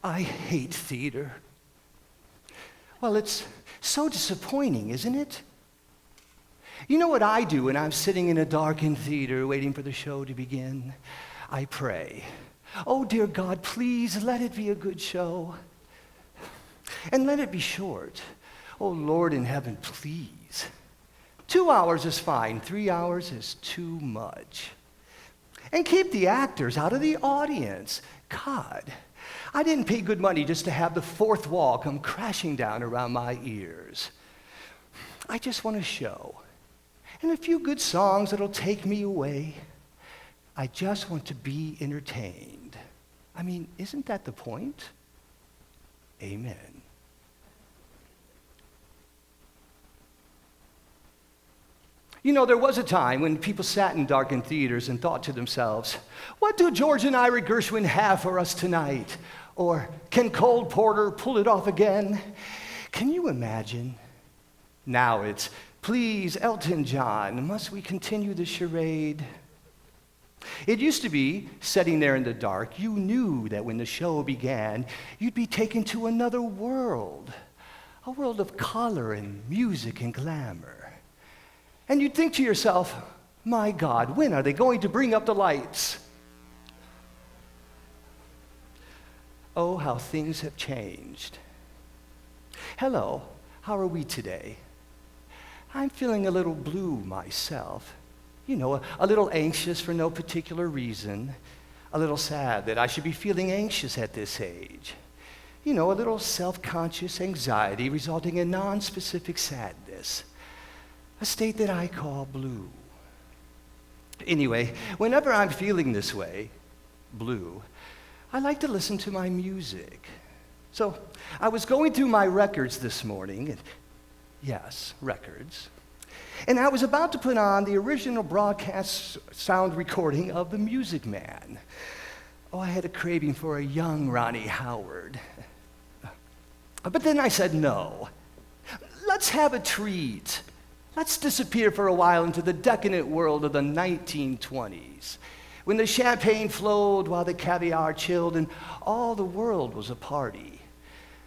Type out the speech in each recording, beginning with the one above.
I hate theater. Well, it's so disappointing, isn't it? You know what I do when I'm sitting in a darkened theater waiting for the show to begin? I pray. Oh, dear God, please let it be a good show. And let it be short. Oh, Lord in heaven, please. 2 hours is fine. 3 hours is too much. And keep the actors out of the audience. God, I didn't pay good money just to have the fourth wall come crashing down around my ears. I just want a show. And a few good songs that'll take me away. I just want to be entertained. I mean, isn't that the point? Amen. You know, there was a time when people sat in darkened theaters and thought to themselves, what do George and Ira Gershwin have for us tonight? Or, can Cole Porter pull it off again? Can you imagine? Now it's, please, Elton John, must we continue the charade? It used to be, sitting there in the dark, you knew that when the show began, you'd be taken to another world, a world of color and music and glamour. And you'd think to yourself, my God, when are they going to bring up the lights? Oh, how things have changed. Hello, how are we today? I'm feeling a little blue myself. You know, a little anxious for no particular reason. A little sad that I should be feeling anxious at this age. You know, a little self-conscious anxiety resulting in non-specific sadness. A state that I call blue. Anyway, whenever I'm feeling this way, blue, I like to listen to my music. So I was going through my records this morning, and yes, records, and I was about to put on the original broadcast sound recording of The Music Man. Oh, I had a craving for a young Ronnie Howard. But then I said, no, let's have a treat. Let's disappear for a while into the decadent world of the 1920s, when the champagne flowed while the caviar chilled and all the world was a party,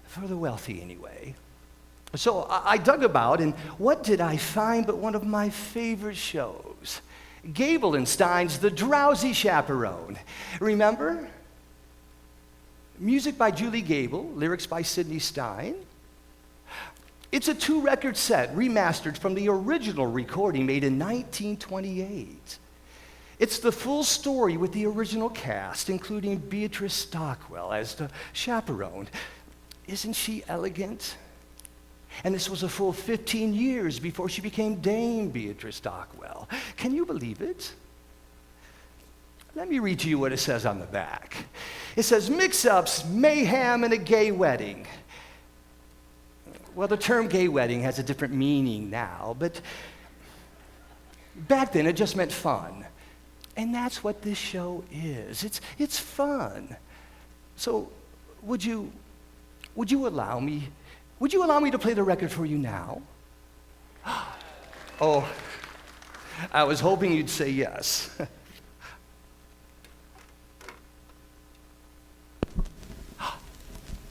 for the wealthy anyway. So I dug about, and what did I find but one of my favorite shows, Gable and Stein's The Drowsy Chaperone. Remember? Music by Julie Gable, lyrics by Sidney Stein. It's a 2-record set, remastered from the original recording made in 1928. It's the full story with the original cast, including Beatrice Stockwell as the chaperone. Isn't she elegant? And this was a full 15 years before she became Dame Beatrice Stockwell. Can you believe it? Let me read to you what it says on the back. It says, mix-ups, mayhem, and a gay wedding. Well, the term gay wedding has a different meaning now, but back then it just meant fun. And that's what this show is. It's fun. So would you allow me to play the record for you now? Oh, I was hoping you'd say yes.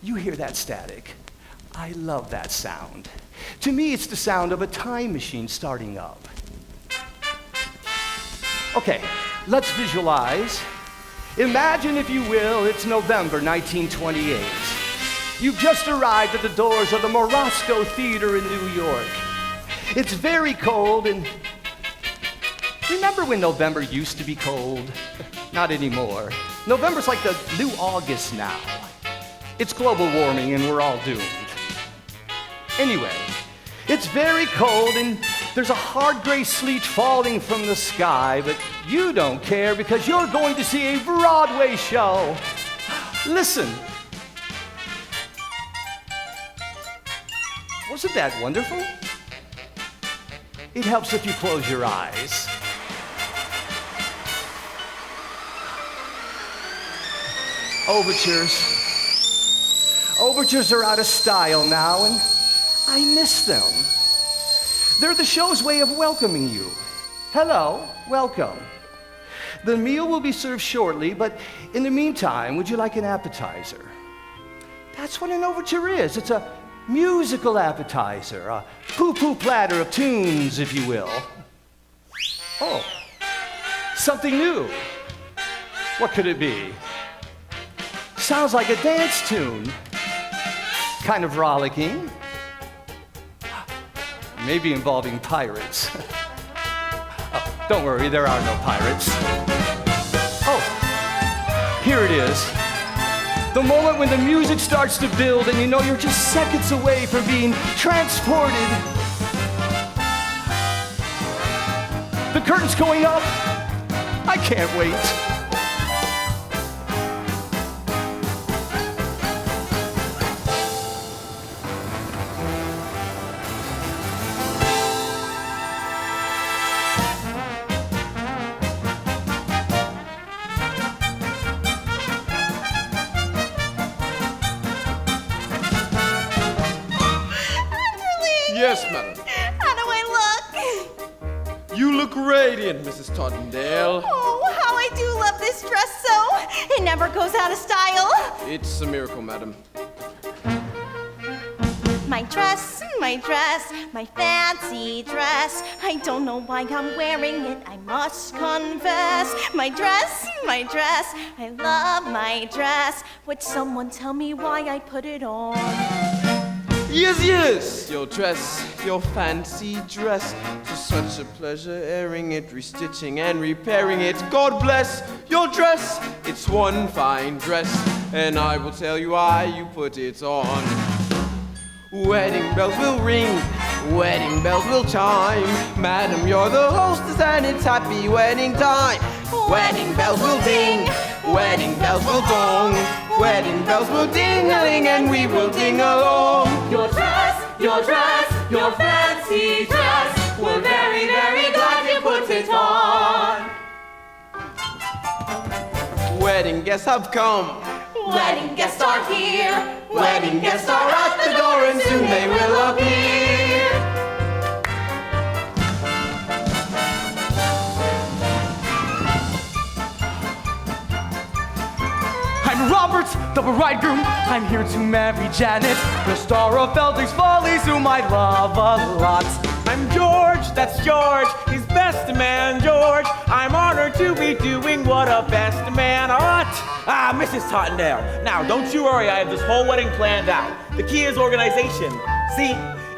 You hear that static? I love that sound. To me, it's the sound of a time machine starting up. Okay, let's visualize. Imagine, if you will, it's November 1928. You've just arrived at the doors of the Morrison Theater in New York. It's very cold, and remember when November used to be cold? Not anymore. November's like the new August now. It's global warming, and we're all doomed. Anyway, it's very cold, and there's a hard gray sleet falling from the sky, but you don't care because you're going to see a Broadway show. Listen. Wasn't that wonderful? It helps if you close your eyes. Overtures are out of style now, and I miss them. They're the show's way of welcoming you. Hello, welcome. The meal will be served shortly, but in the meantime, would you like an appetizer? That's what an overture is. It's a musical appetizer, a poo-poo platter of tunes, if you will. Oh, something new. What could it be? Sounds like a dance tune. Kind of rollicking. Maybe involving pirates. Oh, don't worry, there are no pirates. Oh, here it is. The moment when the music starts to build and you know you're just seconds away from being transported. The curtain's going up. I can't wait. Yes, madam. How do I look? You look radiant, Mrs. Tottendale. Oh, how I do love this dress so. It never goes out of style. It's a miracle, madam. My dress, my fancy dress. I don't know why I'm wearing it, I must confess. My dress, I love my dress. Would someone tell me why I put it on? Yes, yes! Your dress, your fancy dress. 'Tis such a pleasure airing it, restitching and repairing it. God bless your dress, it's one fine dress. And I will tell you why you put it on. Wedding bells will ring, wedding bells will chime. Madam, you're the hostess and it's happy wedding time. Wedding bells will ding, wedding bells will dong. Wedding bells will ding-a-ling and we will ding along. Your dress, your fancy dress. We're very, very glad you put it on. Wedding guests have come. Wedding guests are here. Wedding guests are at the door and soon they will appear. I'm Robert, the bridegroom. I'm here to marry Janet, the star of Felder's Follies, whom I love a lot. I'm George, that's George, his best man, George. I'm honored to be doing what a best man ought. Mrs. Tottendale, now don't you worry, I have this whole wedding planned out. The key is organization. See,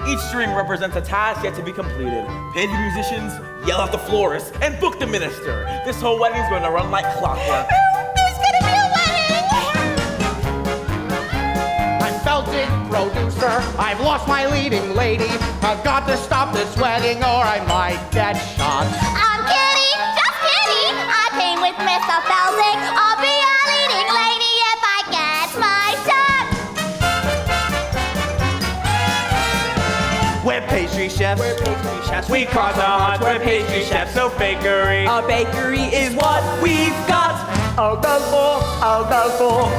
each string represents a task yet to be completed. Pay the musicians, yell at the florist, and book the minister. This whole wedding's going to run like clockwork. There's gonna be a wedding! I'm Felton, producer. I've lost my leading lady. I've got to stop this wedding or I might get shot. I'm kidding, just kidding. I came with Mr. Felton. I'll be a leading lady if I get my shot. We're pastry chefs. We cross our hearts. We're pastry chefs. So bakery. A bakery is what we've got. Adolfo,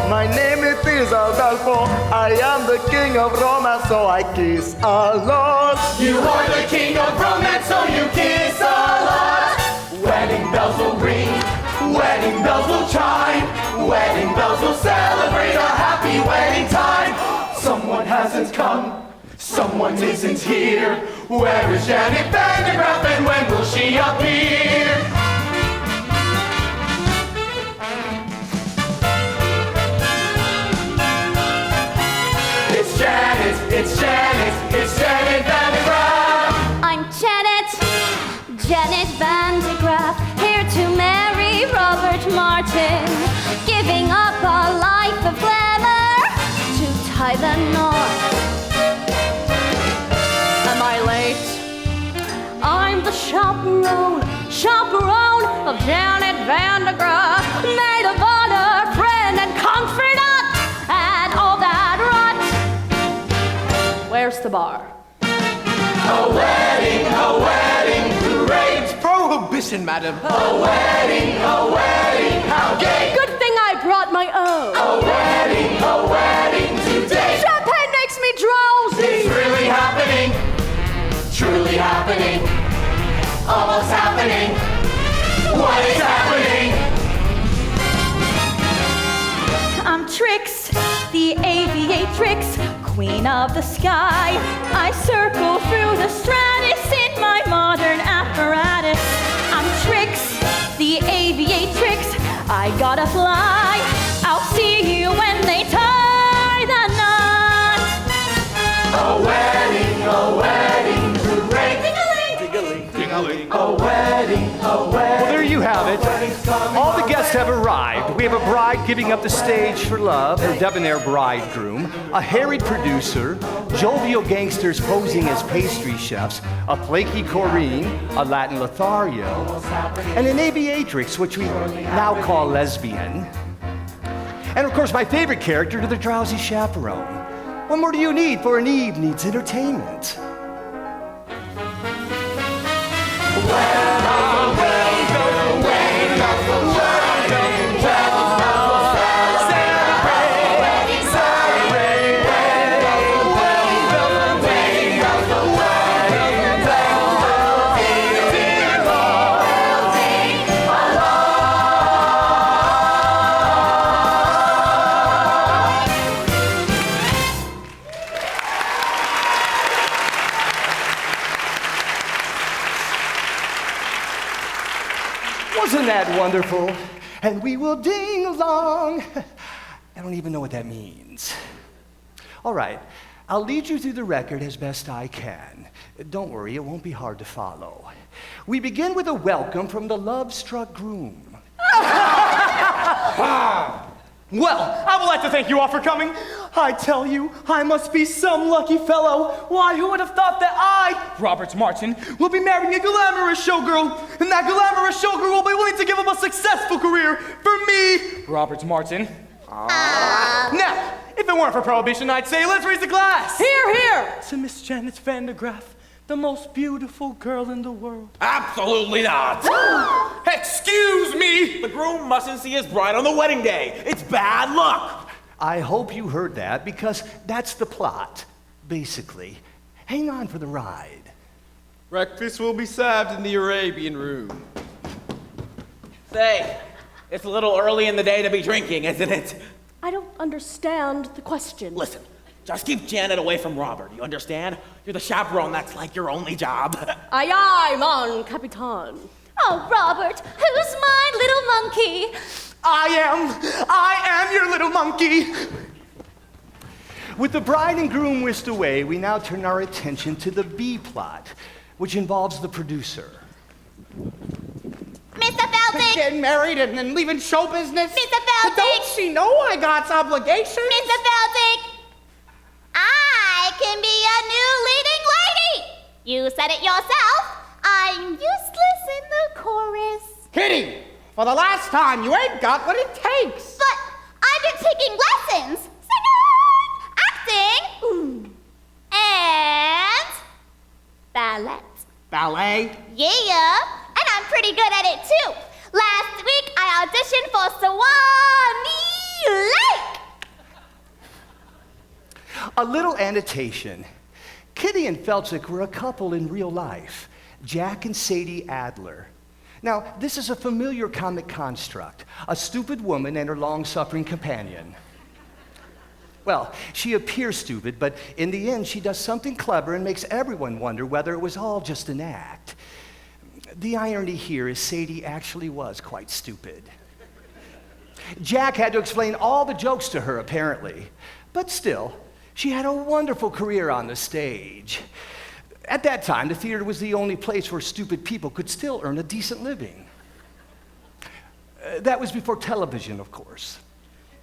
my name it is Adolfo. I am the king of romance, so I kiss a lot. You are the king of romance, so you kiss a lot. Wedding bells will ring, wedding bells will chime. Wedding bells will celebrate a happy wedding time. Someone hasn't come, someone isn't here. Where is Janet Vandergraff and when will she appear? It's Janet Vandergraff. I'm Janet Vandergraff, here to marry Robert Martin, giving up a life of glamour to tie the knot. Am I late? I'm the chaperone of Janet Vandergraff, maid of honor, friend and confidant, and all that rot. Where's the bar? A wedding, hooray! It's prohibition, madam. A wedding, how gay! Good thing I brought my own. A wedding today! Champagne makes me drowsy. It's really happening, truly happening, almost happening. What is happening? I'm Trix, the aviator. aviatrix, queen of the sky. I circle through the stratus in my modern apparatus. I'm Trix, the aviatrix. I gotta fly. I'll see you when they tie the knot. A wedding to break. Ding-a-ling. A wedding. Well, there you have it. All the guests have arrived. We have a bride giving up the stage for love, her debonair bridegroom, a harried producer, jovial gangsters posing as pastry chefs, a flaky Corinne, a Latin Lothario, and an aviatrix, which we now call lesbian. And of course, my favorite character, the Drowsy Chaperone. What more do you need for an evening's entertainment? Wasn't that wonderful? And we will ding along. I don't even know what that means. All right, I'll lead you through the record as best I can. Don't worry, it won't be hard to follow. We begin with a welcome from the love-struck groom. Well, I would like to thank you all for coming. I tell you, I must be some lucky fellow. Why, who would have thought that I, Robert Martin, will be marrying a glamorous showgirl, and that glamorous showgirl will be willing to give up a successful career for me, Robert Martin. Now, if it weren't for Prohibition, I'd say let's raise the glass. Here, here, to Miss Janet Van de Graaff, the most beautiful girl in the world. Absolutely not. Excuse me. The groom mustn't see his bride on the wedding day. It's bad luck. I hope you heard that, because that's the plot, basically. Hang on for the ride. Breakfast will be served in the Arabian room. Say, it's a little early in the day to be drinking, isn't it? I don't understand the question. Listen, just keep Janet away from Robert, you understand? You're the chaperone, that's like your only job. Aye, aye, mon capitan. Oh, Robert, who's my little monkey? I am your little monkey. With the bride and groom whisked away, we now turn our attention to the B plot, which involves the producer. Mr. Feldig! Getting married and then leaving show business? Mr. Feldig! Don't she know I got obligations? Mr. Feldig! I can be a new leading lady! You said it yourself. I'm useless in the chorus. Kitty, for the last time, you ain't got what it takes. But I've been taking lessons. Singing, acting, and ballet. Ballet? Yeah, and I'm pretty good at it too. Last week I auditioned for Swanee Lake. A little annotation. Kitty and Felczyk were a couple in real life, Jack and Sadie Adler. Now, this is a familiar comic construct, a stupid woman and her long-suffering companion. Well, she appears stupid, but in the end, she does something clever and makes everyone wonder whether it was all just an act. The irony here is Sadie actually was quite stupid. Jack had to explain all the jokes to her, apparently. But still, she had a wonderful career on the stage. At that time, the theater was the only place where stupid people could still earn a decent living. That was before television, of course.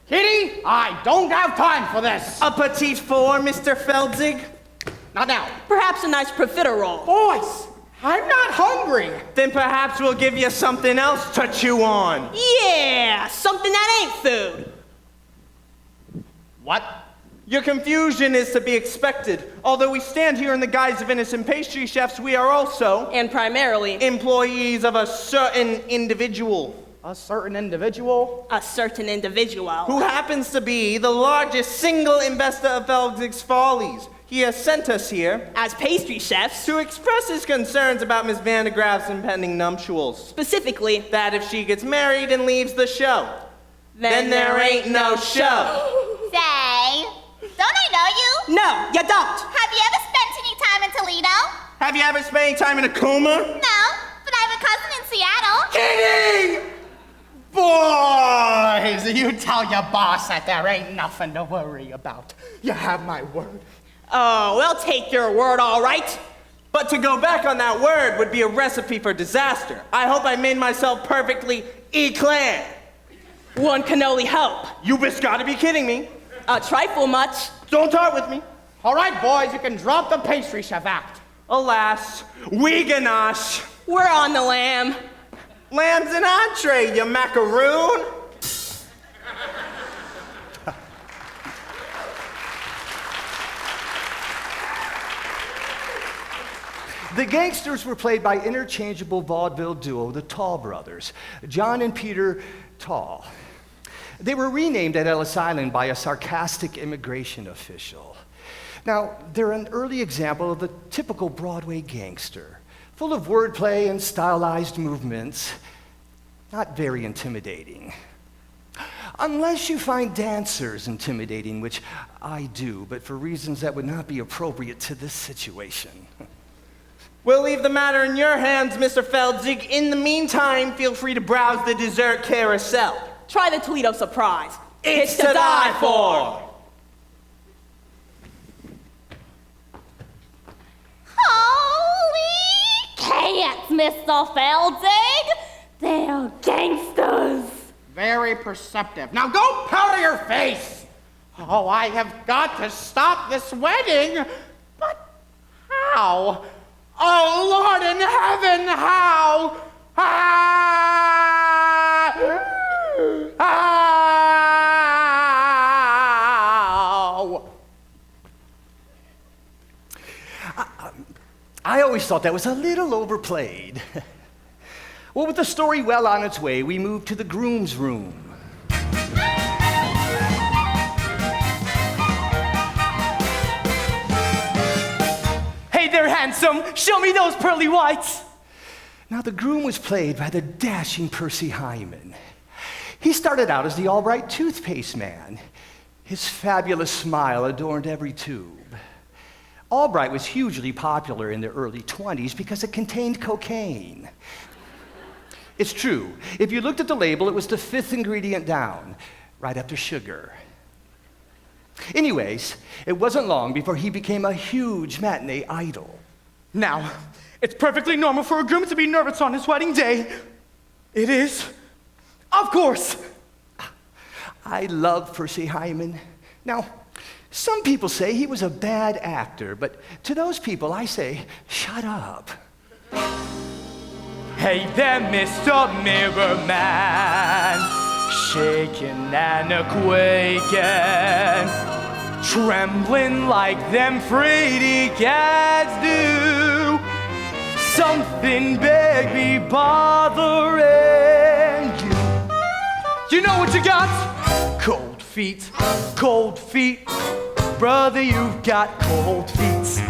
Kitty, I don't have time for this. A petite four, Mr. Feldzig? Not now. Perhaps a nice profiterole. Boys, I'm not hungry. Then perhaps we'll give you something else to chew on. Yeah, something that ain't food. What? Your confusion is to be expected. Although we stand here in the guise of innocent pastry chefs, we are also And primarily, employees of a certain individual A certain individual? a certain individual. who happens to be the largest single investor of Feldzig's Follies. He has sent us here As pastry chefs, to express his concerns about Miss Van de Graaff's impending nuptials. specifically, That if she gets married and leaves the show, then there ain't no show. Say, don't know you? No, you don't. Have you ever spent any time in Toledo? Have you ever spent any time in a coma? No, but I have a cousin in Seattle. Kidding! Boys, you tell your boss that there ain't nothing to worry about. You have my word. Oh, we'll take your word, all right. But to go back on that word would be a recipe for disaster. I hope I made myself perfectly eclair. One can only hope. You just gotta be kidding me. A trifle much. Don't talk with me. All right, boys, you can drop the pastry chef act. Alas, we ganache. We're on the lamb. Lamb's an entree, you macaroon. The gangsters were played by interchangeable vaudeville duo, the Tall Brothers, John and Peter Tall. They were renamed at Ellis Island by a sarcastic immigration official. Now, they're an early example of the typical Broadway gangster, full of wordplay and stylized movements, not very intimidating. Unless you find dancers intimidating, which I do, but for reasons that would not be appropriate to this situation. We'll leave the matter in your hands, Mr. Feldzig. In the meantime, feel free to browse the dessert carousel. Try the Toledo surprise. It's to die for! Holy cats, Mr. Feldzig! They're gangsters. Very perceptive. Now go powder your face! Oh, I have got to stop this wedding! But how? Oh, Lord in heaven, how? How? I always thought that was a little overplayed. Well, with the story well on its way, we moved to the groom's room. Hey there, handsome. Show me those pearly whites. Now, the groom was played by the dashing Percy Hyman. He started out as the Albright toothpaste man. His fabulous smile adorned every tube. Albright was hugely popular in the early 20s because it contained cocaine. It's true. If you looked at the label, it was the 5th ingredient down, right after sugar. Anyways, it wasn't long before he became a huge matinee idol. Now, it's perfectly normal for a groom to be nervous on his wedding day. It is. Of course. I love Percy Hyman. Now, some people say he was a bad actor, but to those people I say, shut up. Hey there, Mr. Mirror Man, shaking and a-quaking, trembling like them fraidy cats do. Something big be bothering you. You know what you got? Cold feet, brother, you've got cold feet.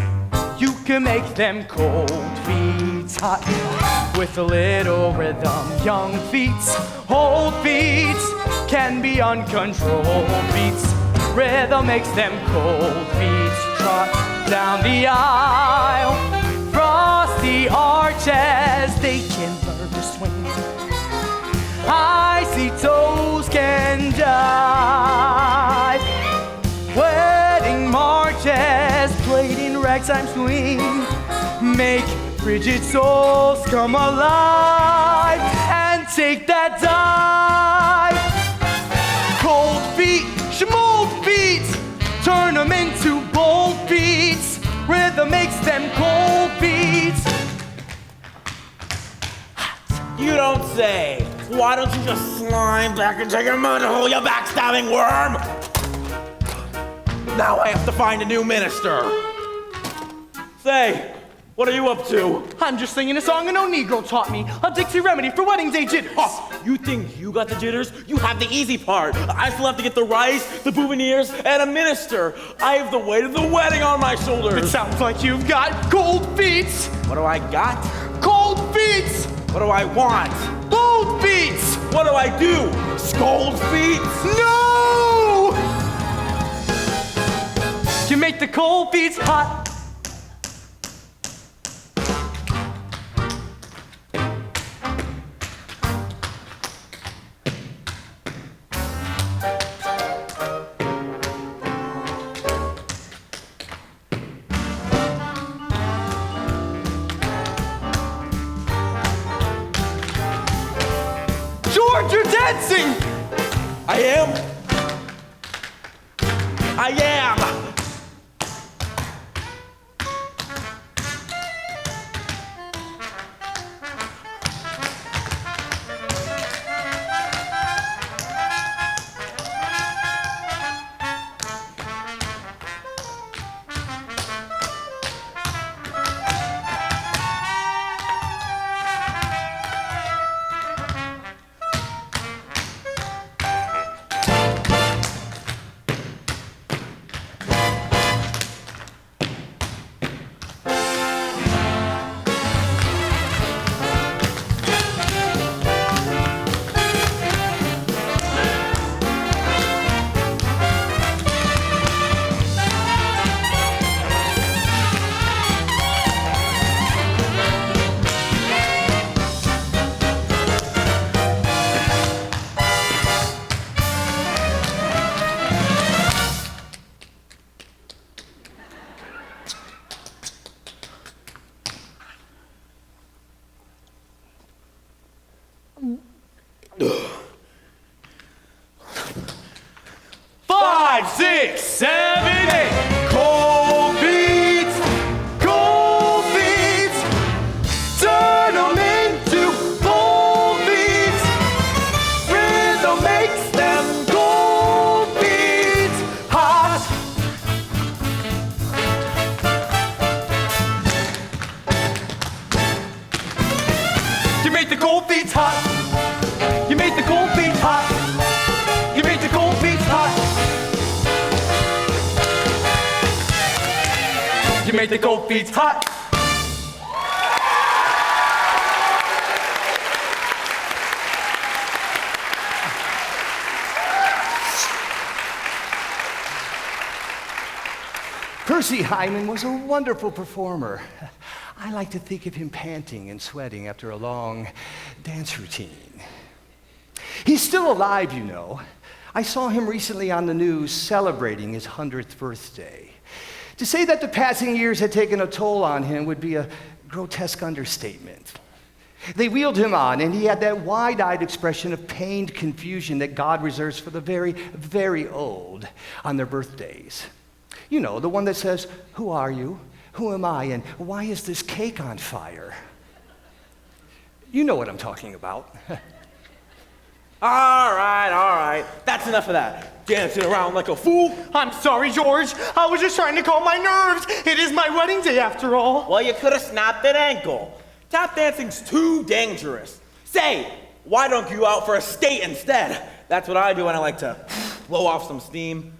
You can make them cold feet hot with a little rhythm. Young feet, old feet can be uncontrolled beats. Rhythm makes them cold feet trot down the aisle. Frosty arches, they can learn to swing. Icy toes can dive. Wedding marches played in ragtime swing make frigid souls come alive and take that dive. Cold feet, schmold feet, turn them into bold beats. Rhythm makes them cold beats. You don't say. Why don't you just slime back into your mud hole, you backstabbing worm? Now I have to find a new minister. Say, what are you up to? I'm just singing a song an old Negro taught me, a Dixie remedy for wedding day jitters. Oh, you think you got the jitters? You have the easy part. I still have to get the rice, the boutonnieres, and a minister. I have the weight of the wedding on my shoulders. It sounds like you've got cold feet. What do I got? Cold feet. What do I want? Bold feet. What do I do? Scold feet? No! cold feet's hot. George, you're dancing! I am. I am. Five, six, seven, eight. Cold beats, turn 'em into cold beats. Rhythm makes them cold beats hot. You make the cold beats hot. You make the cold beats hot. You make the cold beats hot. You make the cold beats hot. Percy Hyman was a wonderful performer. I like to think of him panting and sweating after a long dance routine. He's still alive, you know. I saw him recently on the news celebrating his 100th birthday. To say that the passing years had taken a toll on him would be a grotesque understatement. They wheeled him on, and he had that wide-eyed expression of pained confusion that God reserves for the very, very old on their birthdays. You know, the one that says, "Who are you? Who am I? And why is this cake on fire?" You know what I'm talking about. All right. That's enough of that. Dancing around like a fool. I'm sorry, George. I was just trying to calm my nerves. It is my wedding day after all. Well, you could have snapped an ankle. Tap dancing's too dangerous. Say, why don't you out for a skate instead? That's what I do when I like to blow off some steam.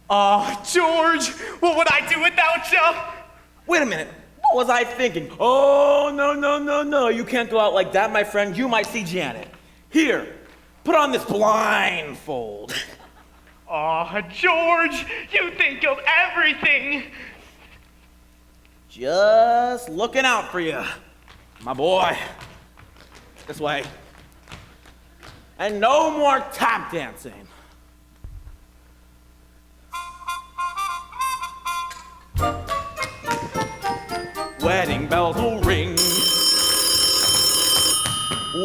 George, what would I do without you? Wait a minute. What was I thinking? Oh, no. You can't go out like that, my friend. You might see Janet. Here, put on this blindfold. George, you think of everything. Just looking out for you, my boy. This way. And no more tap dancing. Wedding bells will ring.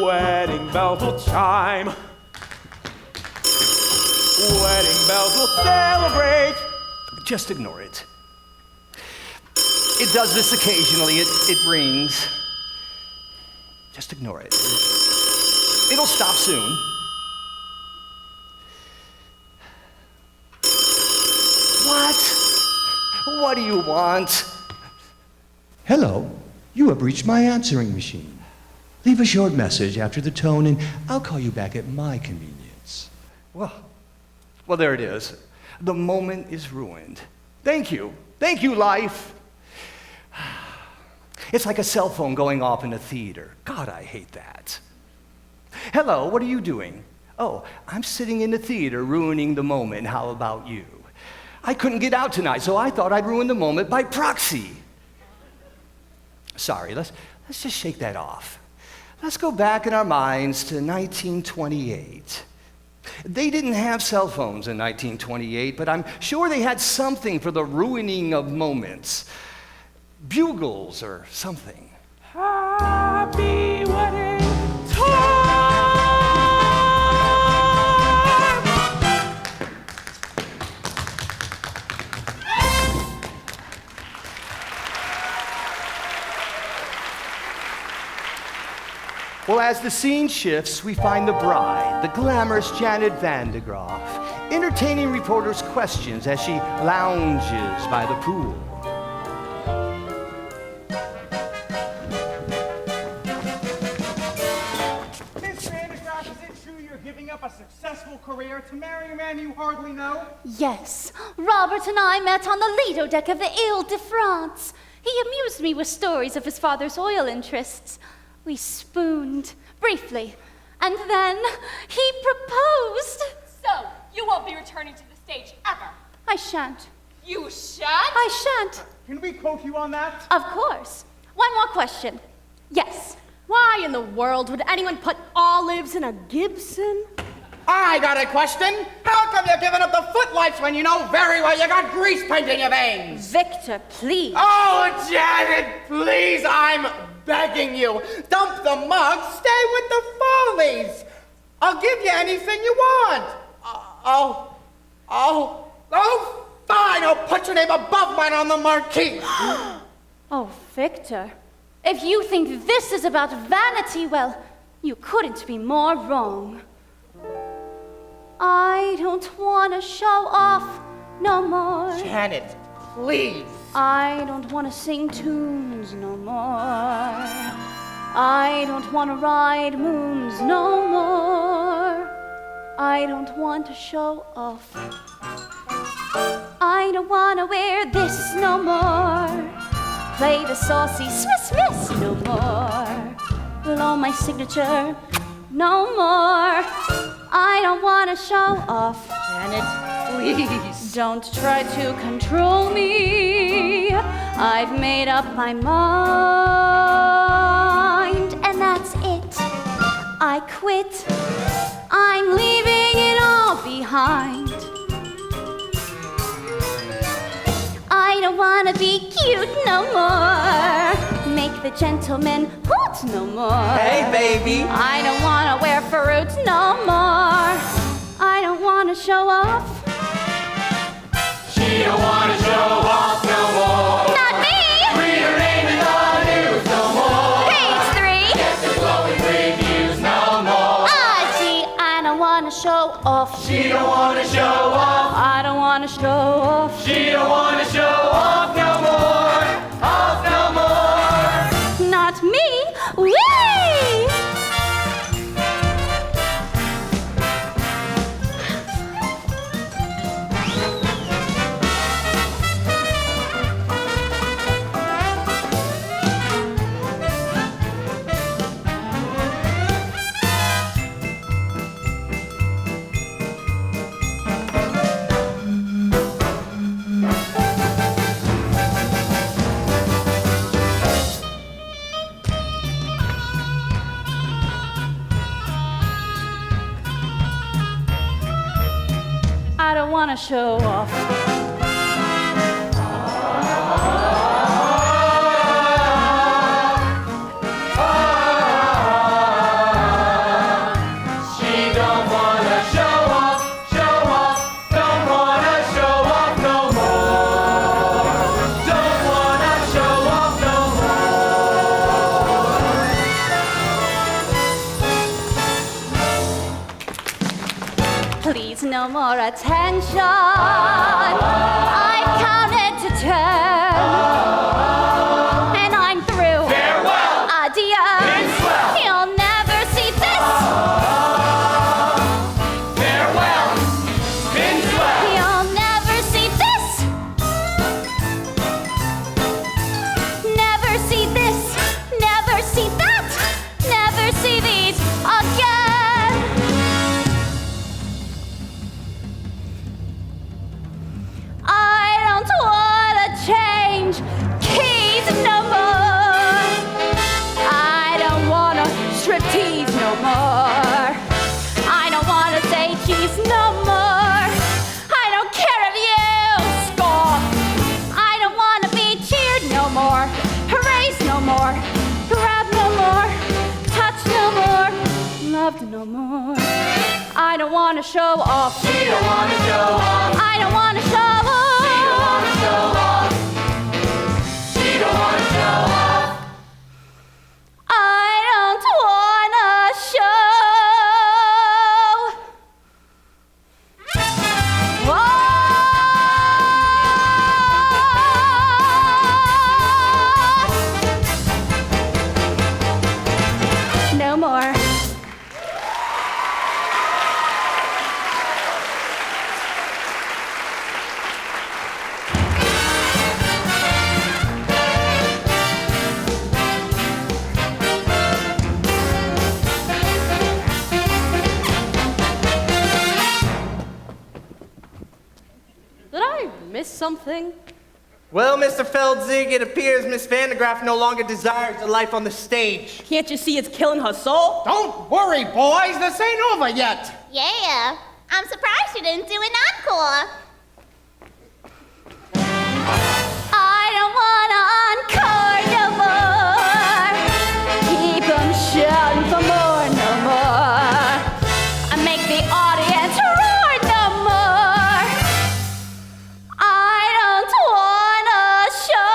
Wedding bells will chime. Wedding bells will celebrate. Just ignore it. It does this occasionally. It rings. Just ignore it. It'll stop soon. What do you want? Hello, you have reached my answering machine. Leave a short message after the tone and I'll call you back at my convenience. Well, there it is. The moment is ruined. Thank you, life. It's like a cell phone going off in a theater. God, I hate that. Hello, what are you doing? Oh, I'm sitting in the theater ruining the moment. How about you? I couldn't get out tonight, so I thought I'd ruin the moment by proxy. Sorry, let's just shake that off. Let's go back in our minds to 1928. They didn't have cell phones in 1928, but I'm sure they had something for the ruining of moments. Bugles or something. Happy wedding time! Well, as the scene shifts, we find the bride, the glamorous Janet Van de Graaff, entertaining reporters' questions as she lounges by the pool. Miss Van de Graaff, is it true you're giving up a successful career to marry a man you hardly know? Yes, Robert and I met on the Lido deck of the Ile-de-France. He amused me with stories of his father's oil interests. We spooned, briefly, and then he proposed. So, you won't be returning to the stage ever? I shan't. You shan't? I shan't. Can we quote you on that? Of course. One more question. Yes. Why in the world would anyone put olives in a Gibson? I got a question. How come you're giving up the footlights when you know very well you got grease paint in your veins? Victor, please. Oh, Janet, please, I'm begging you. Dump the mug, stay with the Follies. I'll give you anything you want. Fine, I'll put your name above mine on the marquee. Oh, Victor, if you think this is about vanity, well, you couldn't be more wrong. I don't want to show off no more. Janet, please. I don't want to sing tunes no more. I don't want to ride moons no more. I don't want to show off. I don't want to wear this no more. Play the saucy Swiss no more. Blow my signature no more. I don't want to show off. Janet, please. Don't try to control me. I've made up my mind, and that's it. I quit. I'm leaving it all behind. I don't want to be cute no more. Make the gentleman hoot no more. Hey, baby. I don't want to wear fruit no more. I don't want to show off. She don't want to show off no more. Not me! Read her name in the news no more. Page 3. Get the glowing reviews no more. Gee, I don't want to show off. She don't want to show off. I don't want to show off. She don't want to show off no more. Off no more. Not me! Whee! I don't want to show off. She don't want to show off, don't want to show off no more. Don't want to show off no more. Please, no more attention. I've counted to 10. And I'm through. Farewell. Adieu. Been swell. You'll never see this. Farewell. Been swell. You'll never see this. Never see this. Never see that. Never see these again. change keys no more. I don't wanna striptease no more. I don't wanna say cheese no more. I don't care if you score. I don't wanna be cheered no more. Praised no more. Grabbed no more. Touched no more. Loved no more. I don't wanna show off. She don't wanna show off. I don't wanna show off. She don't wanna show off. She don't wanna show off. I don't wanna show off. No more. Did I miss something? Well, Mr. Feldzig, it appears Miss Vandegraff no longer desires a life on the stage. Can't you see it's killing her soul? Don't worry, boys. This ain't over yet. Yeah, I'm surprised you didn't do an encore. I don't wanna encore no more. Keep 'em shouting for more no more. I make the audience roar no more. I don't wanna show.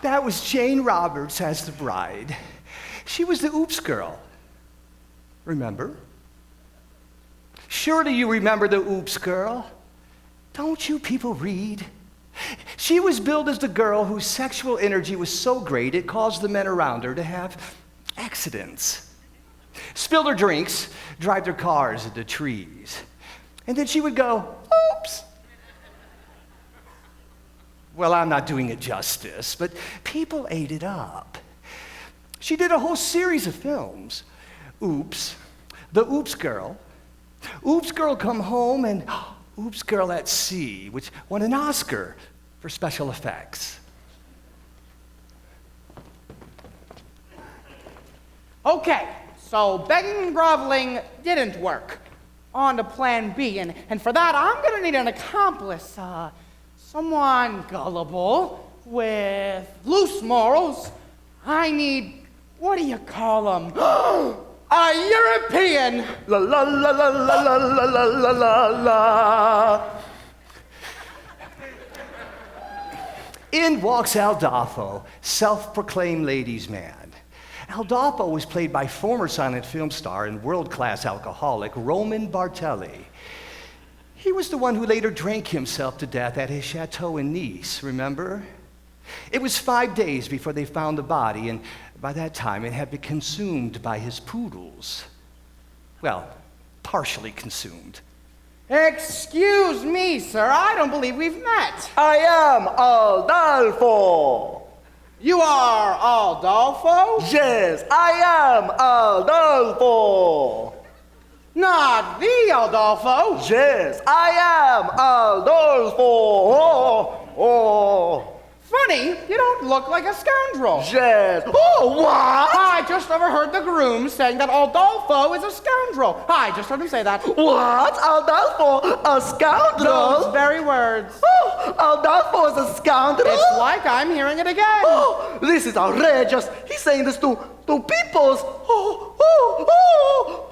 That was Jane Roberts as the bride. She was the Oops girl. Remember? Surely you remember the Oops girl. Don't you people read? She was billed as the girl whose sexual energy was so great it caused the men around her to have accidents. Spill their drinks, drive their cars into trees. And then she would go, oops. Well, I'm not doing it justice, but people ate it up. She did a whole series of films. Oops, The Oops Girl, Oops Girl Come Home, and Oops Girl at Sea, which won an Oscar for special effects. Okay, so begging and groveling didn't work. On to plan B, and for that, I'm gonna need an accomplice. Someone gullible with loose morals. I need, what do you call them? A European. La la la la la la la la la la la. In walks Aldolfo, self-proclaimed ladies' man. Aldolfo was played by former silent film star and world-class alcoholic Roman Bartelli. He was the one who later drank himself to death at his chateau in Nice, remember? It was 5 days before they found the body, and by that time it had been consumed by his poodles. Well, partially consumed. Excuse me, sir, I don't believe we've met. I am Aldolfo. You are Aldolfo? Yes, I am Aldolfo. Not the Aldolfo. Yes, I am Aldolfo. Oh. Funny, you don't look like a scoundrel. Yes. Oh, what? I just overheard the groom saying that Aldolfo is a scoundrel. I just heard him say that. What? Aldolfo, a scoundrel? Those very words. Oh, Aldolfo is a scoundrel? It's like I'm hearing it again. Oh, this is outrageous. He's saying this to peoples.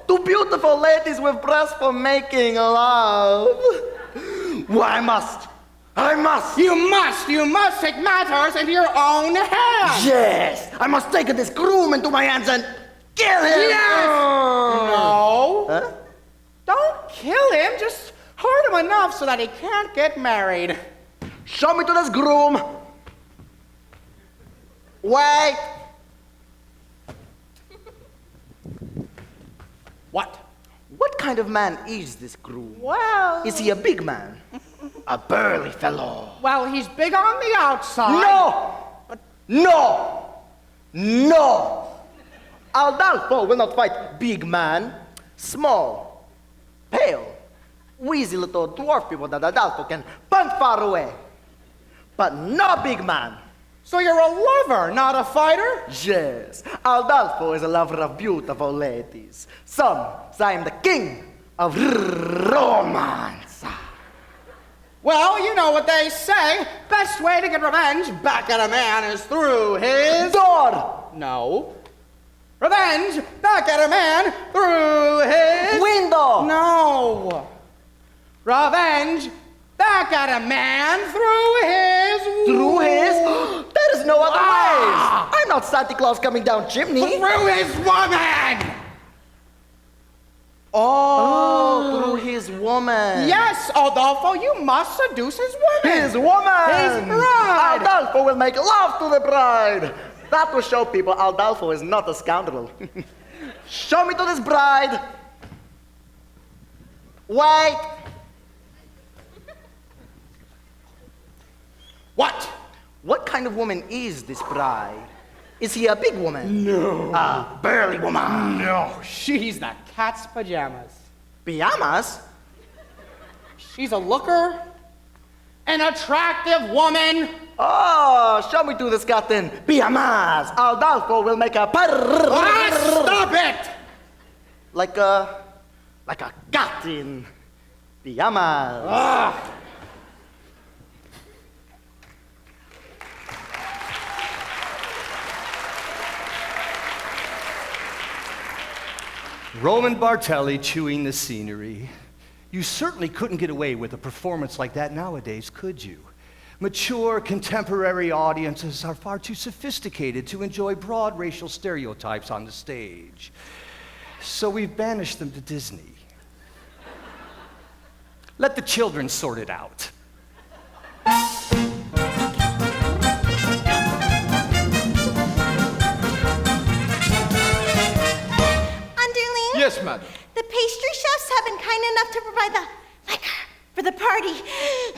To beautiful ladies with breasts for making love. Well, I must. You must take matters into your own hands. Yes, I must take this groom into my hands and kill him. Yes. No. Huh? Don't kill him. Just hurt him enough so that he can't get married. Show me to this groom. Wait. What? What kind of man is this groom? Well... Is he a big man? a burly fellow. Well, he's big on the outside. No! Adolfo will not fight big man. Small, pale, wheezy little dwarf people that Adolfo can punt far away. But no big man. So you're a lover, not a fighter? Yes, Adolfo is a lover of beautiful ladies. Some say I am the king of romance. Well, you know what they say. Best way to get revenge back at a man is through his... door. No. Revenge back at a man through his... window. No. Revenge back at a man through his... Through his? There is no other ways. I'm not Santa Claus coming down chimney. Through his woman. Oh, through his woman. Yes, Adolfo, you must seduce his woman. His woman. His bride. Adolfo will make love to the bride. That will show people Adolfo is not a scoundrel. Show me to this bride. Wait. What? What kind of woman is this bride? Is he a big woman? No. A burly woman? No, she's the cat's pajamas. Pajamas? She's a looker, an attractive woman. Oh, show me to this captain. Pajamas. Adolfo will make a Stop it! Like a cat in pajamas. Roman Bartelli chewing the scenery. You certainly couldn't get away with a performance like that nowadays, could you? Mature, contemporary audiences are far too sophisticated to enjoy broad racial stereotypes on the stage. So we've banished them to Disney. Let the children sort it out. Yes, madam. The pastry chefs have been kind enough to provide the liquor for the party.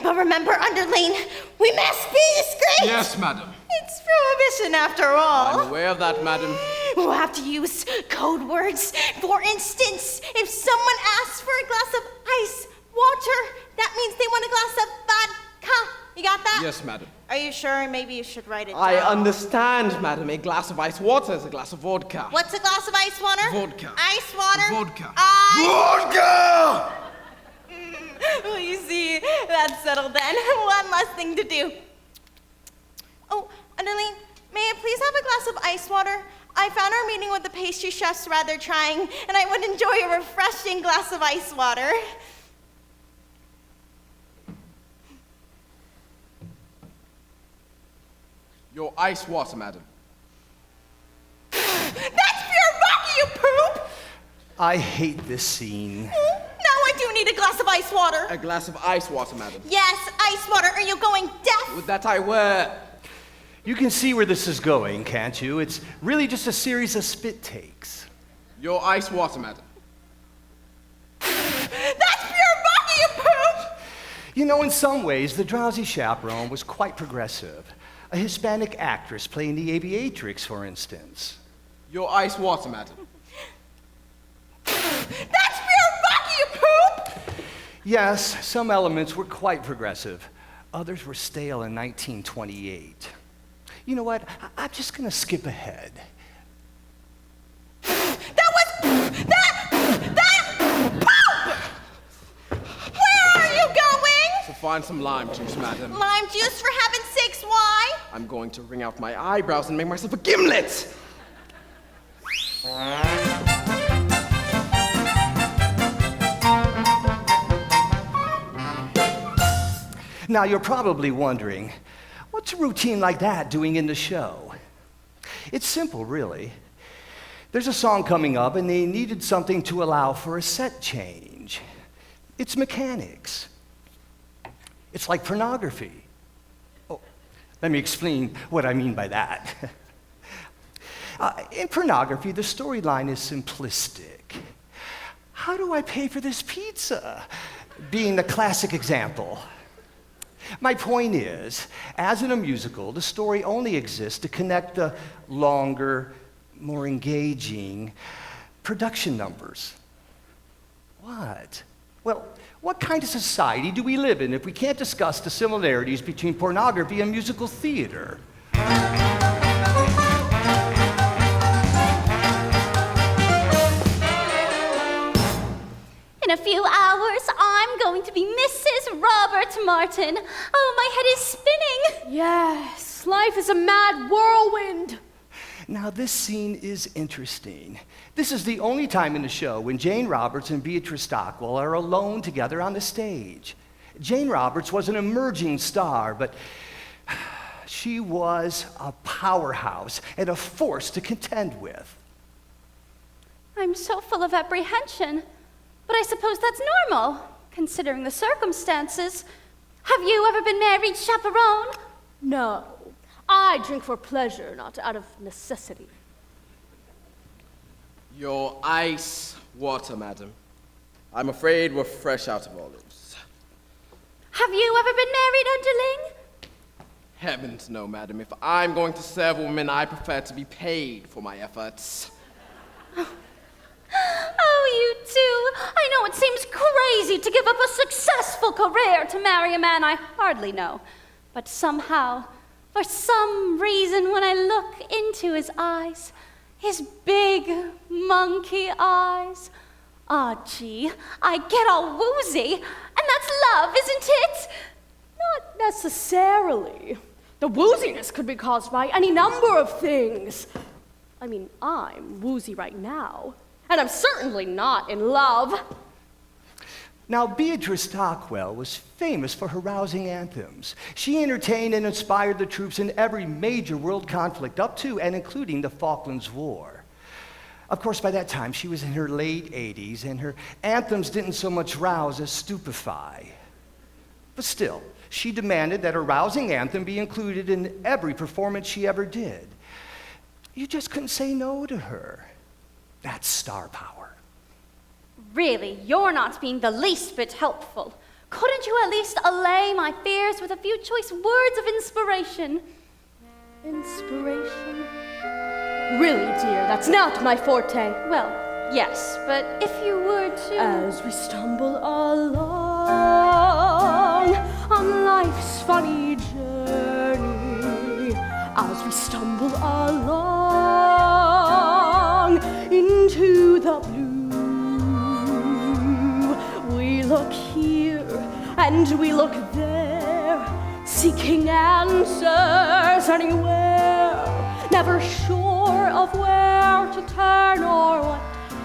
But remember, Underling, we must be discreet. Yes, madam. It's prohibition after all. I'm aware of that, madam. We'll have to use code words. For instance, if someone asks for a glass of ice water, that means they want a glass of vodka. You got that? Yes, madam. Are you sure? Maybe you should write it down. I understand, madam. A glass of ice water is a glass of vodka. What's a glass of ice water? Vodka. Ice water? Vodka. Vodka! Well, you see, that's settled then. One less thing to do. Oh, Underling, may I please have a glass of ice water? I found our meeting with the pastry chefs rather trying, and I would enjoy a refreshing glass of ice water. Your ice water, madam. That's pure rocky, you poop! I hate this scene. Now I do need a glass of ice water. A glass of ice water, madam. Yes, ice water. Are you going deaf? With that I were. You can see where this is going, can't you? It's really just a series of spit takes. Your ice water, madam. That's pure rocky, you poop! You know, in some ways, the Drowsy Chaperone was quite progressive. A Hispanic actress playing the aviatrix, for instance. Your ice water, madam. That's pure rocky, you poop! Yes, some elements were quite progressive. Others were stale in 1928. You know what? I'm just going to skip ahead. Where are you going? To find some lime juice, madam. Lime juice, for heaven's sakes, why? I'm going to wring out my eyebrows and make myself a gimlet. Now, you're probably wondering, what's a routine like that doing in the show? It's simple, really. There's a song coming up, and they needed something to allow for a set change. It's mechanics. It's like pornography. Oh, let me explain what I mean by that. In pornography, the storyline is simplistic. How do I pay for this pizza? Being the classic example. My point is, as in a musical, the story only exists to connect the longer, more engaging production numbers. What? Well, what kind of society do we live in if we can't discuss the similarities between pornography and musical theater? In a few hours, I'm going to be Mrs. Robert Martin. Oh, my head is spinning. Yes, life is a mad whirlwind. Now, this scene is interesting. This is the only time in the show when Jane Roberts and Beatrice Stockwell are alone together on the stage. Jane Roberts was an emerging star, but she was a powerhouse and a force to contend with. I'm so full of apprehension, but I suppose that's normal, considering the circumstances. Have you ever been married, chaperone? No, I drink for pleasure, not out of necessity. Your ice water, madam. I'm afraid we're fresh out of olives. Have you ever been married, underling? Heavens no, madam. If I'm going to serve women, I prefer to be paid for my efforts. Oh, you two. I know it seems crazy to give up a successful career to marry a man I hardly know. But somehow, for some reason, when I look into his eyes, his big monkey eyes, gee, I get all woozy. And that's love, isn't it? Not necessarily. The wooziness could be caused by any number of things. I mean, I'm woozy right now. And I'm certainly not in love. Now, Beatrice Stockwell was famous for her rousing anthems. She entertained and inspired the troops in every major world conflict up to and including the Falklands War. Of course, by that time, she was in her late 80s, and her anthems didn't so much rouse as stupefy. But still, she demanded that her rousing anthem be included in every performance she ever did. You just couldn't say no to her. That's star power. Really, you're not being the least bit helpful. Couldn't you at least allay my fears with a few choice words of inspiration? Inspiration? Really, dear, that's not my forte. Well, yes, but if you were to... As we stumble along on life's funny journey, as we stumble along into the blue, we look here and we look there, seeking answers anywhere, never sure of where to turn or what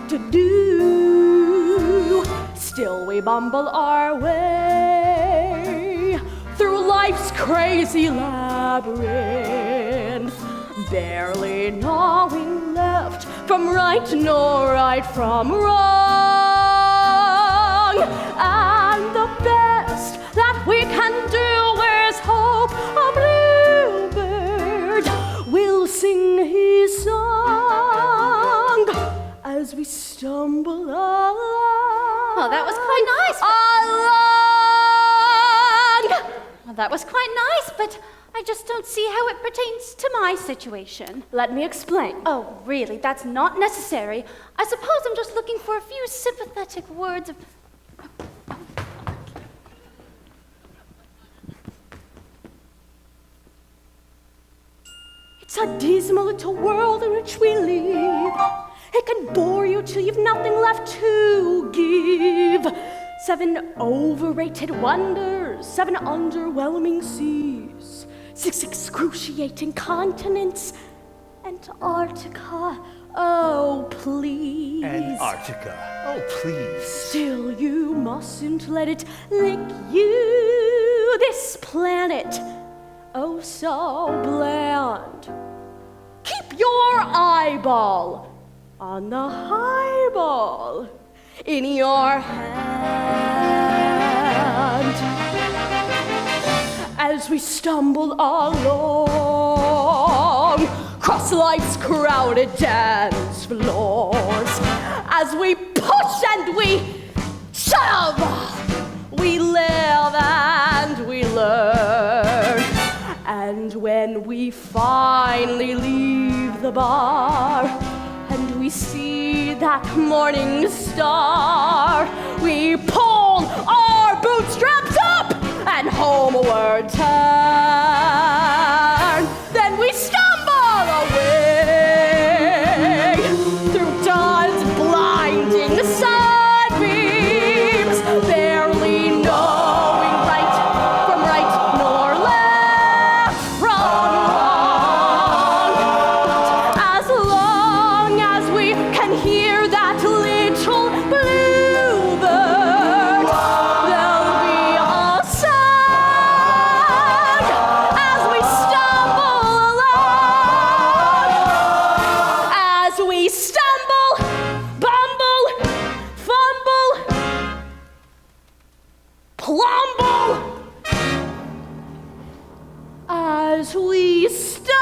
to do. Still we bumble our way through life's crazy labyrinth, barely knowing left from right nor right from wrong. And the best that we can do is hope a bluebird will sing his song as we stumble along. Oh, that was quite nice. Along! Well, that was quite nice, but I just don't see how it pertains to my situation. Let me explain. Oh, really? That's not necessary. I suppose I'm just looking for a few sympathetic words of... It's a dismal little world in which we live. It can bore you till you've nothing left to give. 7 overrated wonders, 7 underwhelming seas, 6 excruciating continents, Antarctica, oh please. Antarctica, oh please. Still you mustn't let it lick you, this planet, oh so bland. Keep your eyeball on the highball in your hand as we stumble along across life's crowded dance floors, as we push and we shove, we live and we learn. finally leave the bar and we see that morning star, we pull our bootstraps up and homeward turn. Then we stumble away through dawn's blinding sunbeams, barely knowing right from right nor left from wrong. But as long as we can hear that little bluebird, there'll be a song as we stumble along, as we stumble, bumble, fumble, plumble, as we stumble.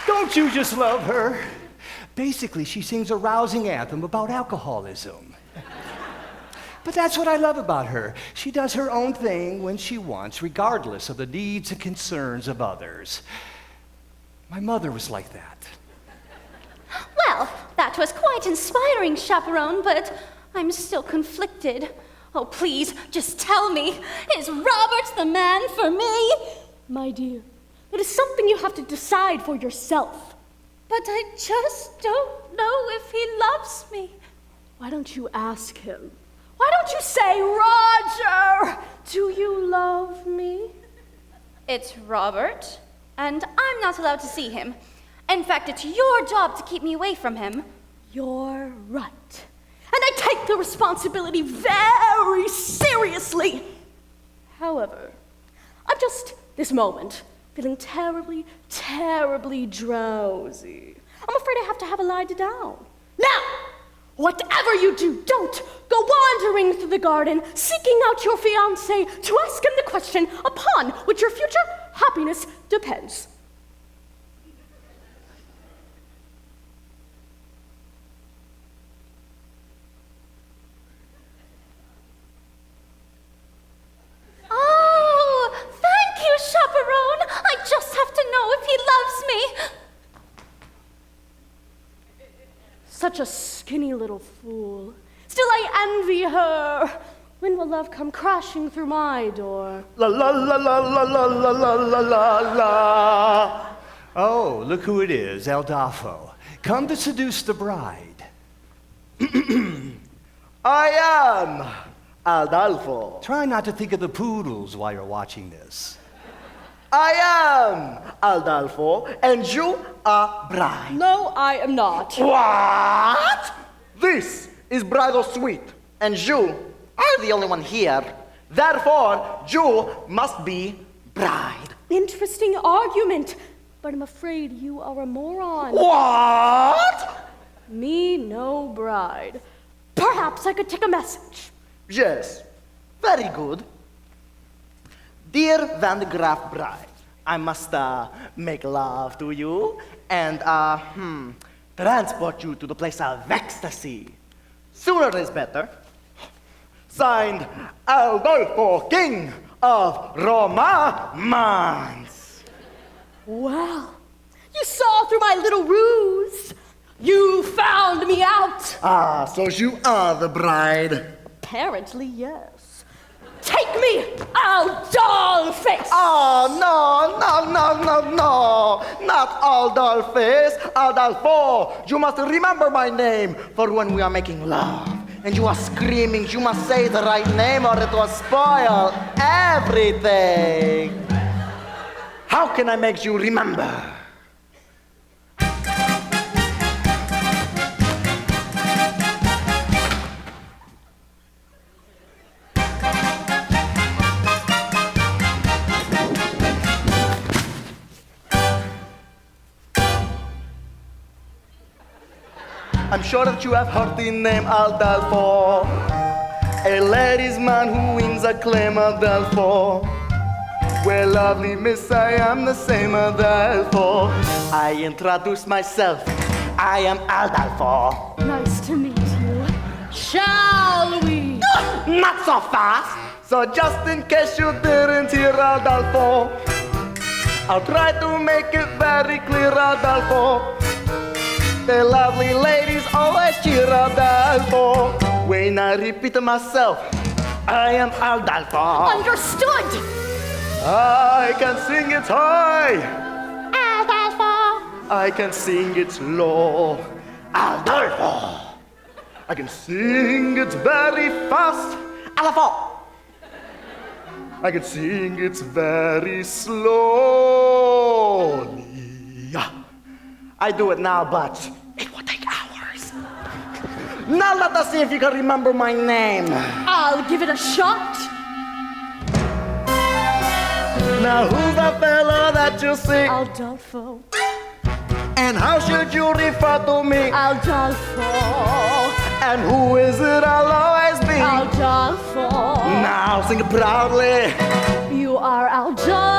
Don't you just love her? Basically, she sings a rousing anthem about alcoholism. But that's what I love about her. She does her own thing when she wants, regardless of the needs and concerns of others. My mother was like that. Well, that was quite inspiring, Chaperone, but I'm still conflicted. Oh, please, just tell me, is Robert the man for me? My dear, it is something you have to decide for yourself. But I just don't know if he loves me. Why don't you ask him? Why don't you say, Roger, do you love me? It's Robert, and I'm not allowed to see him. In fact, it's your job to keep me away from him. You're right. And I take the responsibility very seriously. However, I'm just, this moment, feeling terribly, terribly drowsy. I'm afraid I have to have a lie down. Now, whatever you do, don't go wandering through the garden, seeking out your fiancé to ask him the question upon which your future happiness depends. Oh, thank you, Chaperone. I just have to know if he loves me. Such a skinny little fool. Still, I envy her. When will love come crashing through my door? La la la la la la la la la la la. Oh, look who it is, Aldafo. Come to seduce the bride. I am Adolfo. Try not to think of the poodles while you're watching this. I am Adolfo, and you are bride. No, I am not. What? This is bridal suite, and you are the only one here. Therefore, you must be bride. Interesting argument, but I'm afraid you are a moron. What? Me no bride. Perhaps I could take a message. Yes, very good. Dear Van de Graaf bride, I must make love to you and transport you to the place of ecstasy. Sooner is better. Signed, Adolfo, King of Romance. Well, you saw through my little ruse. You found me out. Ah, so you are the bride. Apparently, yes. Take me, Aldolface! Oh, no, not Aldolface, Adolfo. You must remember my name for when we are making love. And you are screaming, you must say the right name or it will spoil everything. How can I make you remember? I'm sure that you have heard the name Adolfo, a ladies' man who wins acclaim, Adolfo. Well, lovely miss, I am the same Adolfo. I introduce myself, I am Adolfo. Nice to meet you. Shall we? Not so fast! So just in case you didn't hear, Adolfo, I'll try to make it very clear, Adolfo. The lovely ladies always cheer, Adolfo. When I repeat myself, I am Adolfo. Understood! I can sing it high. Adolfo! I can sing it low. Adolfo! I can sing it very fast. Adolfo! I can sing it very slowly. I do it now, but it will take hours. Now let us see if you can remember my name. I'll give it a shot. Now who's the fellow that you see? Adolfo. And how should you refer to me? Adolfo. And who is it I'll always be? Adolfo. Now sing it proudly. You are Adolfo.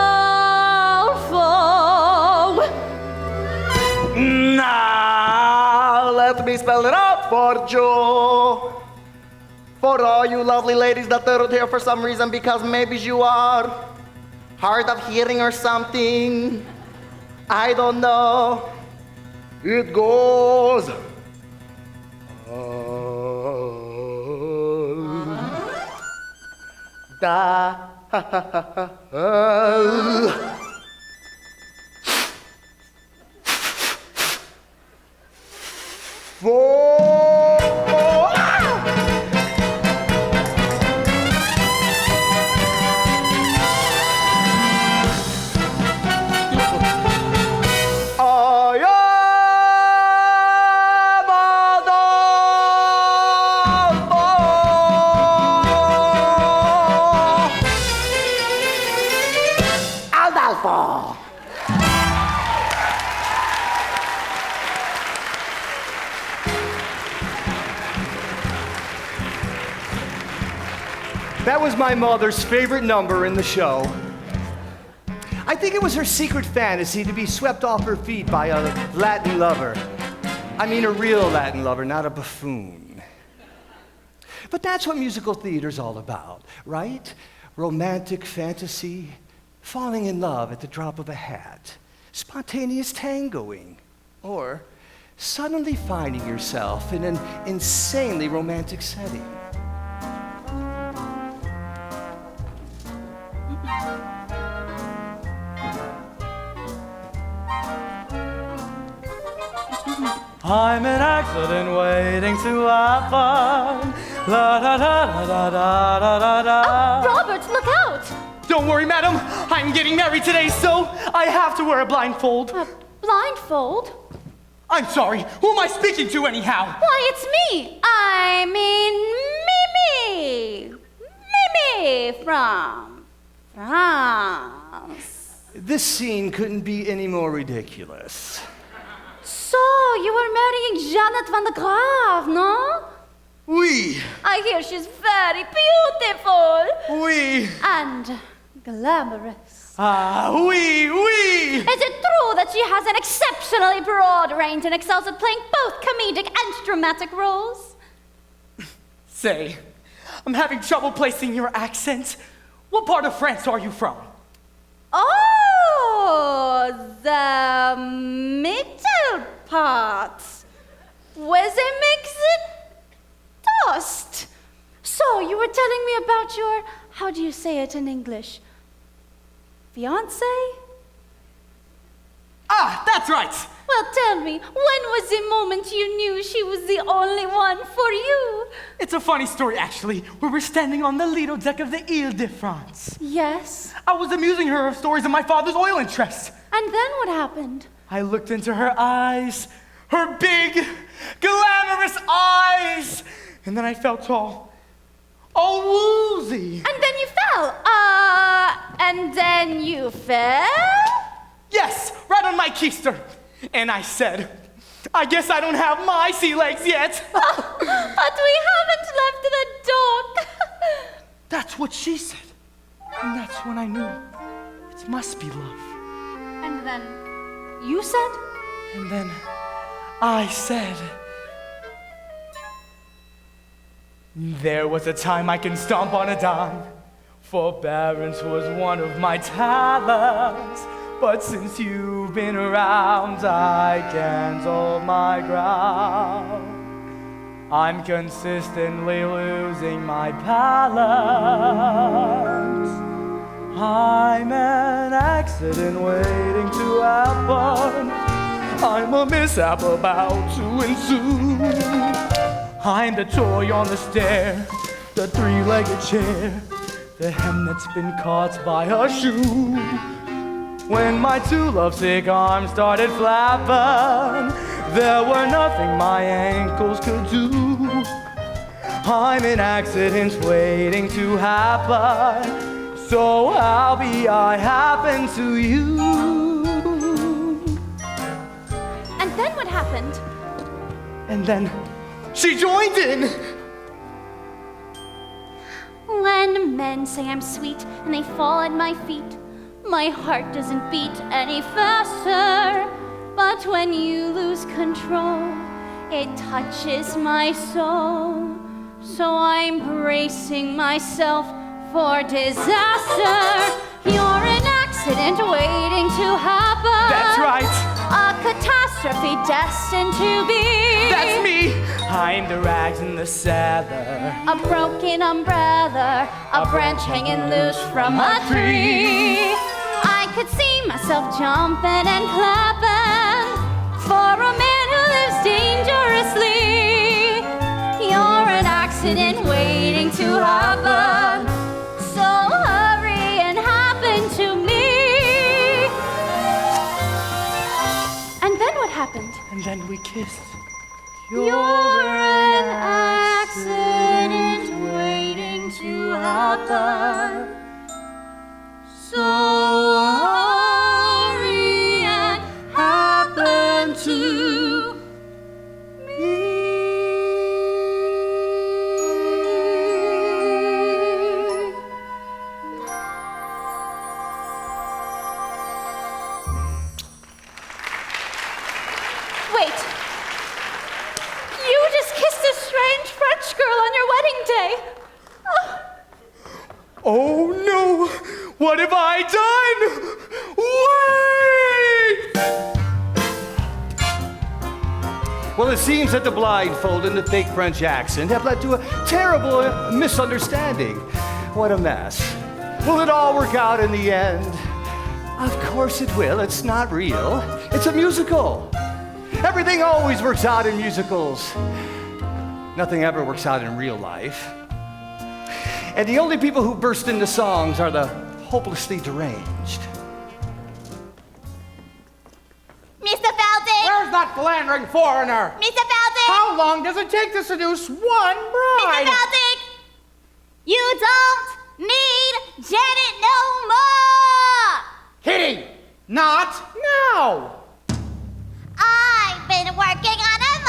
Now let me spell it out for you. For all you lovely ladies that aren't here for some reason, because maybe you are hard of hearing or something. I don't know. It goes. Da. That was my mother's favorite number in the show. I think it was her secret fantasy to be swept off her feet by a Latin lover. I mean a real Latin lover, not a buffoon. But that's what musical theater's all about, right? Romantic fantasy, falling in love at the drop of a hat, spontaneous tangoing, or suddenly finding yourself in an insanely romantic setting. I'm an accident waiting to happen. La da da da da da da da. Robert, look out! Don't worry, madam. I'm getting married today, so I have to wear a blindfold. A blindfold? I'm sorry. Who am I speaking to, anyhow? Why, it's me. I mean, Mimi. Mimi from France. This scene couldn't be any more ridiculous. So, you were marrying Janet van der Graaf, no? Oui. I hear she's very beautiful. Oui. And glamorous. Ah, oui, oui. Is it true that she has an exceptionally broad range and excels at playing both comedic and dramatic roles? Say, I'm having trouble placing your accent. What part of France are you from? Oh, the middle part, where they make the toast. So, you were telling me about your, how do you say it in English? Fiancé? Ah, that's right. Well, tell me, when was the moment you knew she was the only one for you? It's a funny story, actually. We were standing on the Lido deck of the Ile-de-France. Yes. I was amusing her of stories of my father's oil interests. And then what happened? I looked into her eyes, her big, glamorous eyes, and then I felt all woozy. And then you fell. And then you fell? Yes, right on my keister. And I said, I guess I don't have my sea legs yet. But we haven't left the dock. That's what she said. And that's when I knew it must be love. And then you said? And then I said, there was a time I can stomp on a dime. Forbearance was one of my talents. But since you've been around, I can't hold my ground. I'm consistently losing my balance. I'm an accident waiting to happen. I'm a mishap about to ensue. I'm the toy on the stair, the three-legged chair, the hem that's been caught by a shoe. When my two lovesick arms started flapping, there were nothing my ankles could do. I'm an accident waiting to happen, so how be I happen to you? And then what happened? And then she joined in. When men say I'm sweet and they fall at my feet, my heart doesn't beat any faster. But when you lose control, it touches my soul. So I'm bracing myself for disaster. You're an accident waiting to happen. That's right. A catastrophe destined to be. That's me. I'm the rags in the cellar. A broken umbrella, a branch hanging loose from a tree. I could see myself jumping and clapping for a man who lives dangerously. You're an accident waiting to happen, so hurry and happen to me. And then what happened? And then we kissed. You're an accident waiting to happen, so hurry and happen to me. Wait. You just kissed a strange French girl on your wedding day. Oh no! What have I done? Wait! Well, it seems that the blindfold and the fake French accent have led to a terrible misunderstanding. What a mess. Will it all work out in the end? Of course it will. It's not real. It's a musical. Everything always works out in musicals. Nothing ever works out in real life. And the only people who burst into songs are the hopelessly deranged. Mr. Felton! Where's that philandering foreigner? Mr. Felton! How long does it take to seduce one bride? Mr. Felton! You don't need Janet no more! Kitty, not now! I've been working on a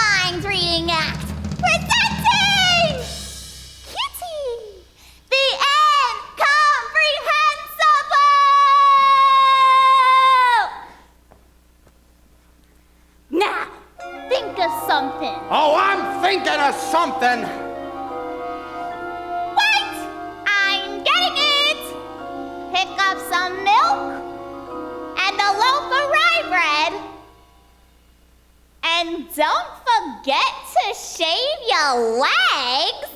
mind-reading act. Presenting! Kitty, the incomprehensible! Now, think of something. Oh, I'm thinking of something. Wait! I'm getting it! Pick up some milk and a loaf of rye bread. And don't forget to shave your legs.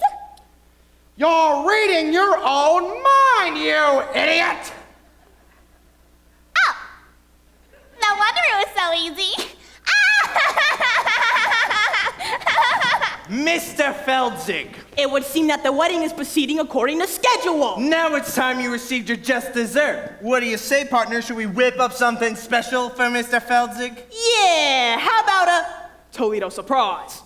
You're reading your own mind, you idiot! Oh, no wonder it was so easy. Mr. Feldzig, It would seem that the wedding is proceeding according to schedule. now it's time you received your just dessert. What do you say, partner? Should we whip up something special for Mr. Feldzig? Yeah, how about a Toledo surprise?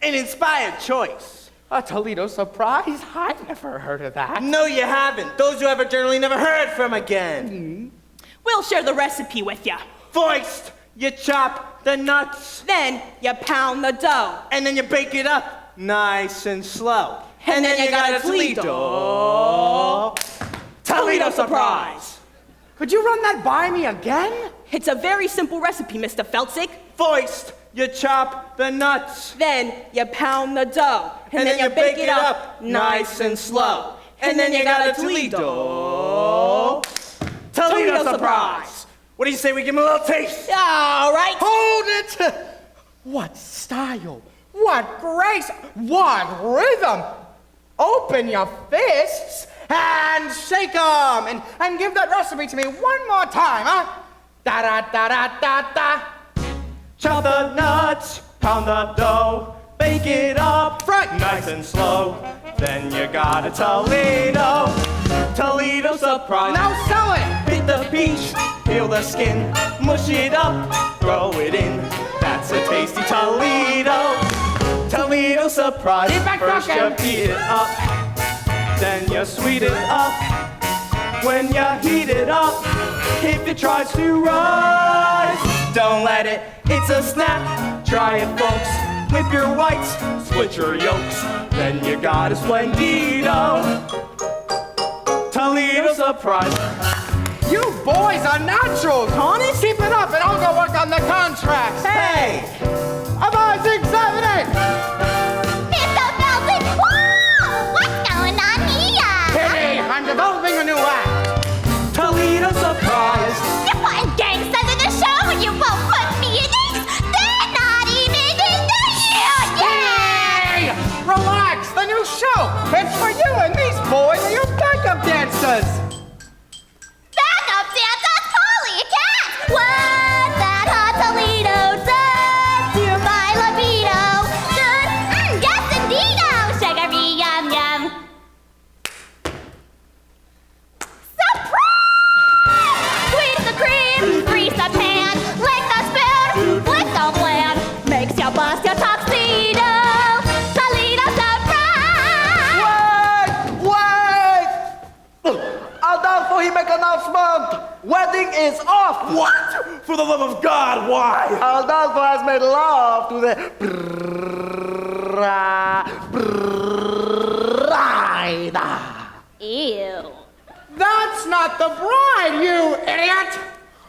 An inspired choice. A Toledo surprise? I've never heard of that. No, you haven't. Those who ever generally never heard from again. We'll share the recipe with you. Foist, you chop the nuts. Then you pound the dough. And then you bake it up nice and slow. And then you got a Toledo surprise. Could you run that by me again? It's a very simple recipe, Mr. Feltzik. First, you chop the nuts. Then you pound the dough. And then you bake it up nice and slow. And then you got a Toledo surprise. What do you say we give him a little taste? All right. Hold it! What style, what grace, what rhythm! Open your fists and shake them and give that recipe to me one more time, huh? Da-da-da-da-da-da. Chop the nuts, pound the dough, bake it up Right. nice and slow. Then you got a Toledo surprise. Now sell it! Pick the peach, peel the skin, mush it up, throw it in. That's a tasty Toledo surprise. Keep it First you cooking. beat it up, then you sweet it up. When you heat it up, if it tries to rise, don't let it, it's a snap. Try it, folks. Whip your whites, split your yolks. Then you got a Splendido Toledo surprise. You boys are naturals, honest. Keep it up and I'll go work on the contracts. Hey! A 5, 6, 7, 8. Mr. Feltzik, whoa! What's going on here? Hey, I'm developing a new act. Toledo surprise. You're putting gangsters in the show and you won't put me in these? They're not even in the union! Hey! Relax, the new show. It's for you and these boys are your backup dancers. Backup dancers, holy cat! What that hot Toledo does to my libido? Good, yes indeedo! Sugary yum yum. Surprise! Squeeze the cream, grease the pan, lick the spoon, flip the plan, makes you bust your tuxedo. Toledo surprise! Wait! Adolfo, he make announcement. Wedding is off. What? For the love of God, why? Adolfo has made love to the bride. Ew. That's not the bride, you idiot.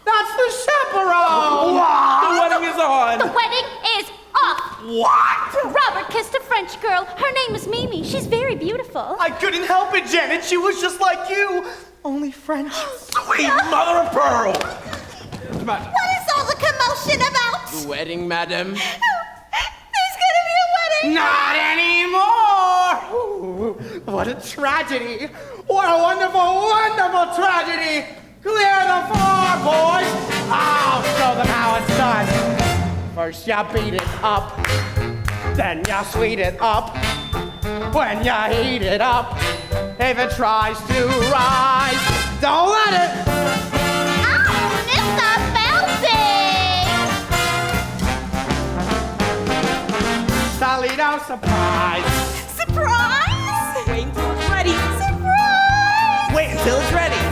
That's the chaperone. The wedding is on. The wedding is off. What? Robert kissed a French girl. Her name is Mimi. She's very beautiful. I couldn't help it, Janet. She was just like you. Only French. Sweet mother of pearl. What is all the commotion about? The wedding, madam. There's gonna be a wedding. Not anymore. Ooh, what a tragedy. What a wonderful, wonderful tragedy. Clear the floor, boys. I'll show them how it's done. First you beat it up, then you sweet it up. When you heat it up, if it tries to rise, don't let it. Oh, Mr. Feltzik! Toledo surprise. Surprise! Wait until it's ready. Surprise! Wait until it's ready.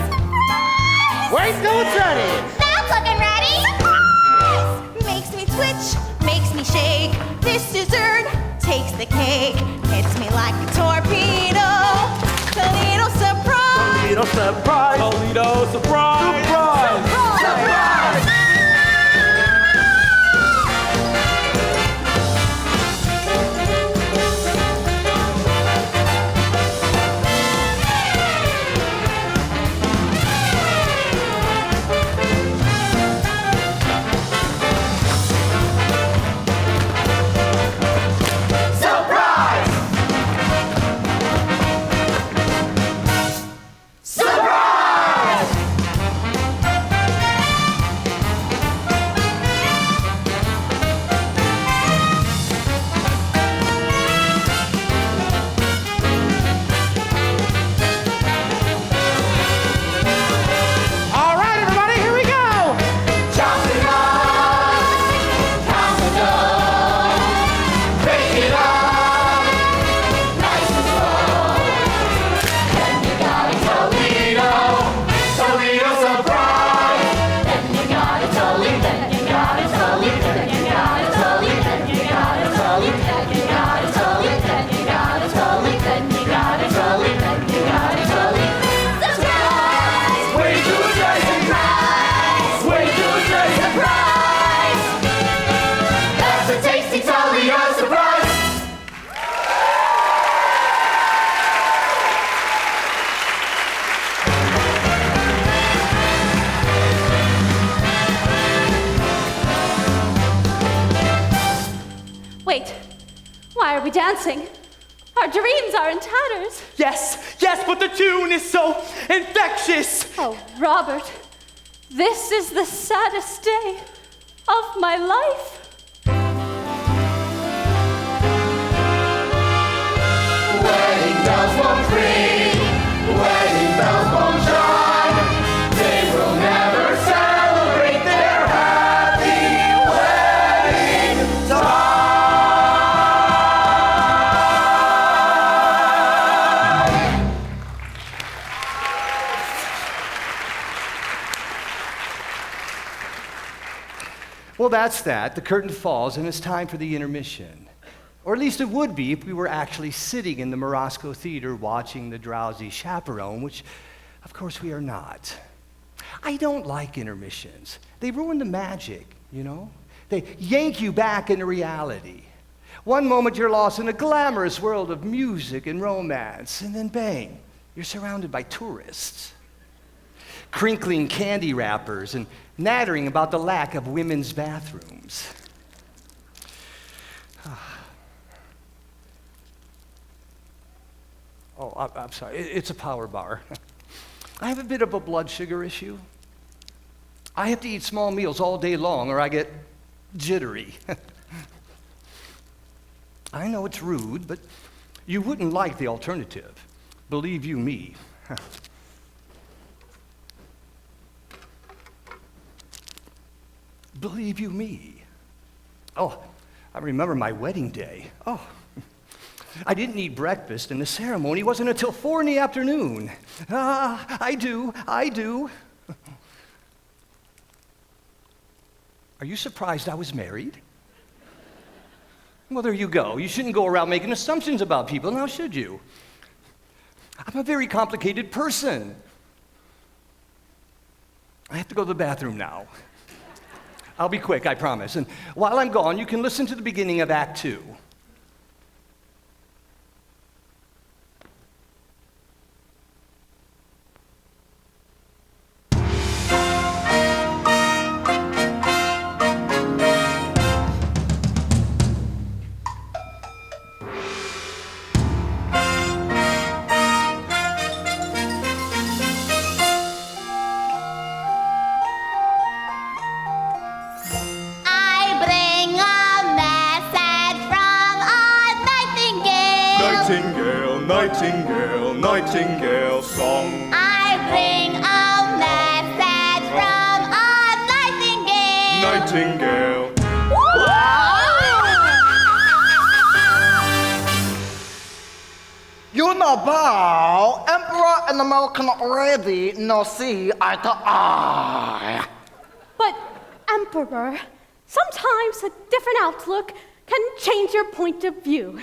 Wait till it's ready. Now it's looking ready. Surprise! Makes me twitch, makes me shake. This dessert takes the cake. Hits me like a torpedo. Toledo surprise! Toledo surprise. Toledo surprise. Surprise. Surprise! Surprise! we dancing? Our dreams are in tatters. Yes, but the tune is so infectious. Oh, Robert, this is the saddest day of my life. Wedding bells won't ring, wedding bells won't chime. They will never celebrate their happy wedding time. Well, that's that. The curtain falls, and it's time for the intermission. Or at least it would be if we were actually sitting in the Morrison Theater watching the Drowsy Chaperone, which, of course, we are not. I don't like intermissions. They ruin the magic, you know? They yank you back into reality. One moment you're lost in a glamorous world of music and romance, and then bang, you're surrounded by tourists. Crinkling candy wrappers and nattering about the lack of women's bathrooms. Oh, I'm sorry. It's a power bar. I have a bit of a blood sugar issue. I have to eat small meals all day long or I get jittery. I know it's rude, but you wouldn't like the alternative. Believe you me. Believe you me. Oh, I remember my wedding day. Oh. I didn't eat breakfast, and the ceremony wasn't until 4 in the afternoon. I do. Are you surprised I was married? Well, there you go. You shouldn't go around making assumptions about people, now should you? I'm a very complicated person. I have to go to the bathroom now. I'll be quick, I promise. And while I'm gone, you can listen to the beginning of Act 2. Nightingale song. I bring a message from a nightingale. Nightingale. You know about Emperor and American already no see eye to eye. But, Emperor, sometimes a different outlook can change your point of view.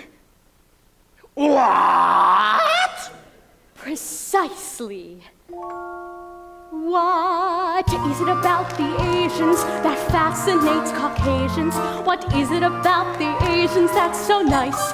What? Precisely. What is it about the Asians that fascinates Caucasians? What is it about the Asians that's so nice?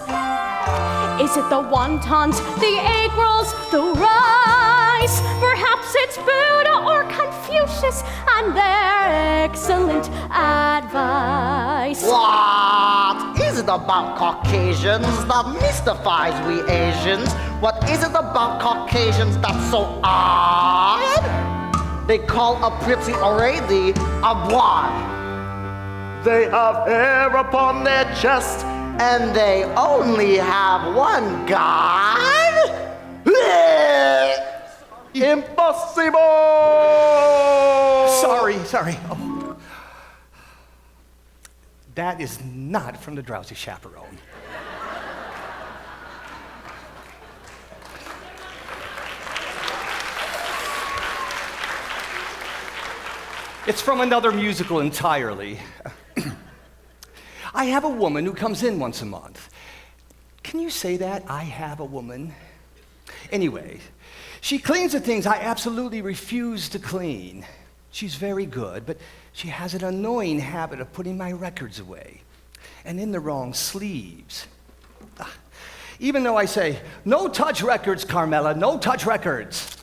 Is it the wontons, the egg rolls, the rice? Perhaps it's Buddha or Confucius and their excellent advice. What is it about Caucasians that mystifies we Asians? What is it about Caucasians that's so odd? They call a pretty lady a blonde. They have hair upon their chest and they only have one god? Impossible! Sorry. Oh. That is not from the Drowsy Chaperone. It's from another musical entirely. I have a woman who comes in once a month. Can you say that? I have a woman. Anyway, she cleans the things I absolutely refuse to clean. She's very good, but she has an annoying habit of putting my records away and in the wrong sleeves. Even though I say, no touch records, Carmela, no touch records.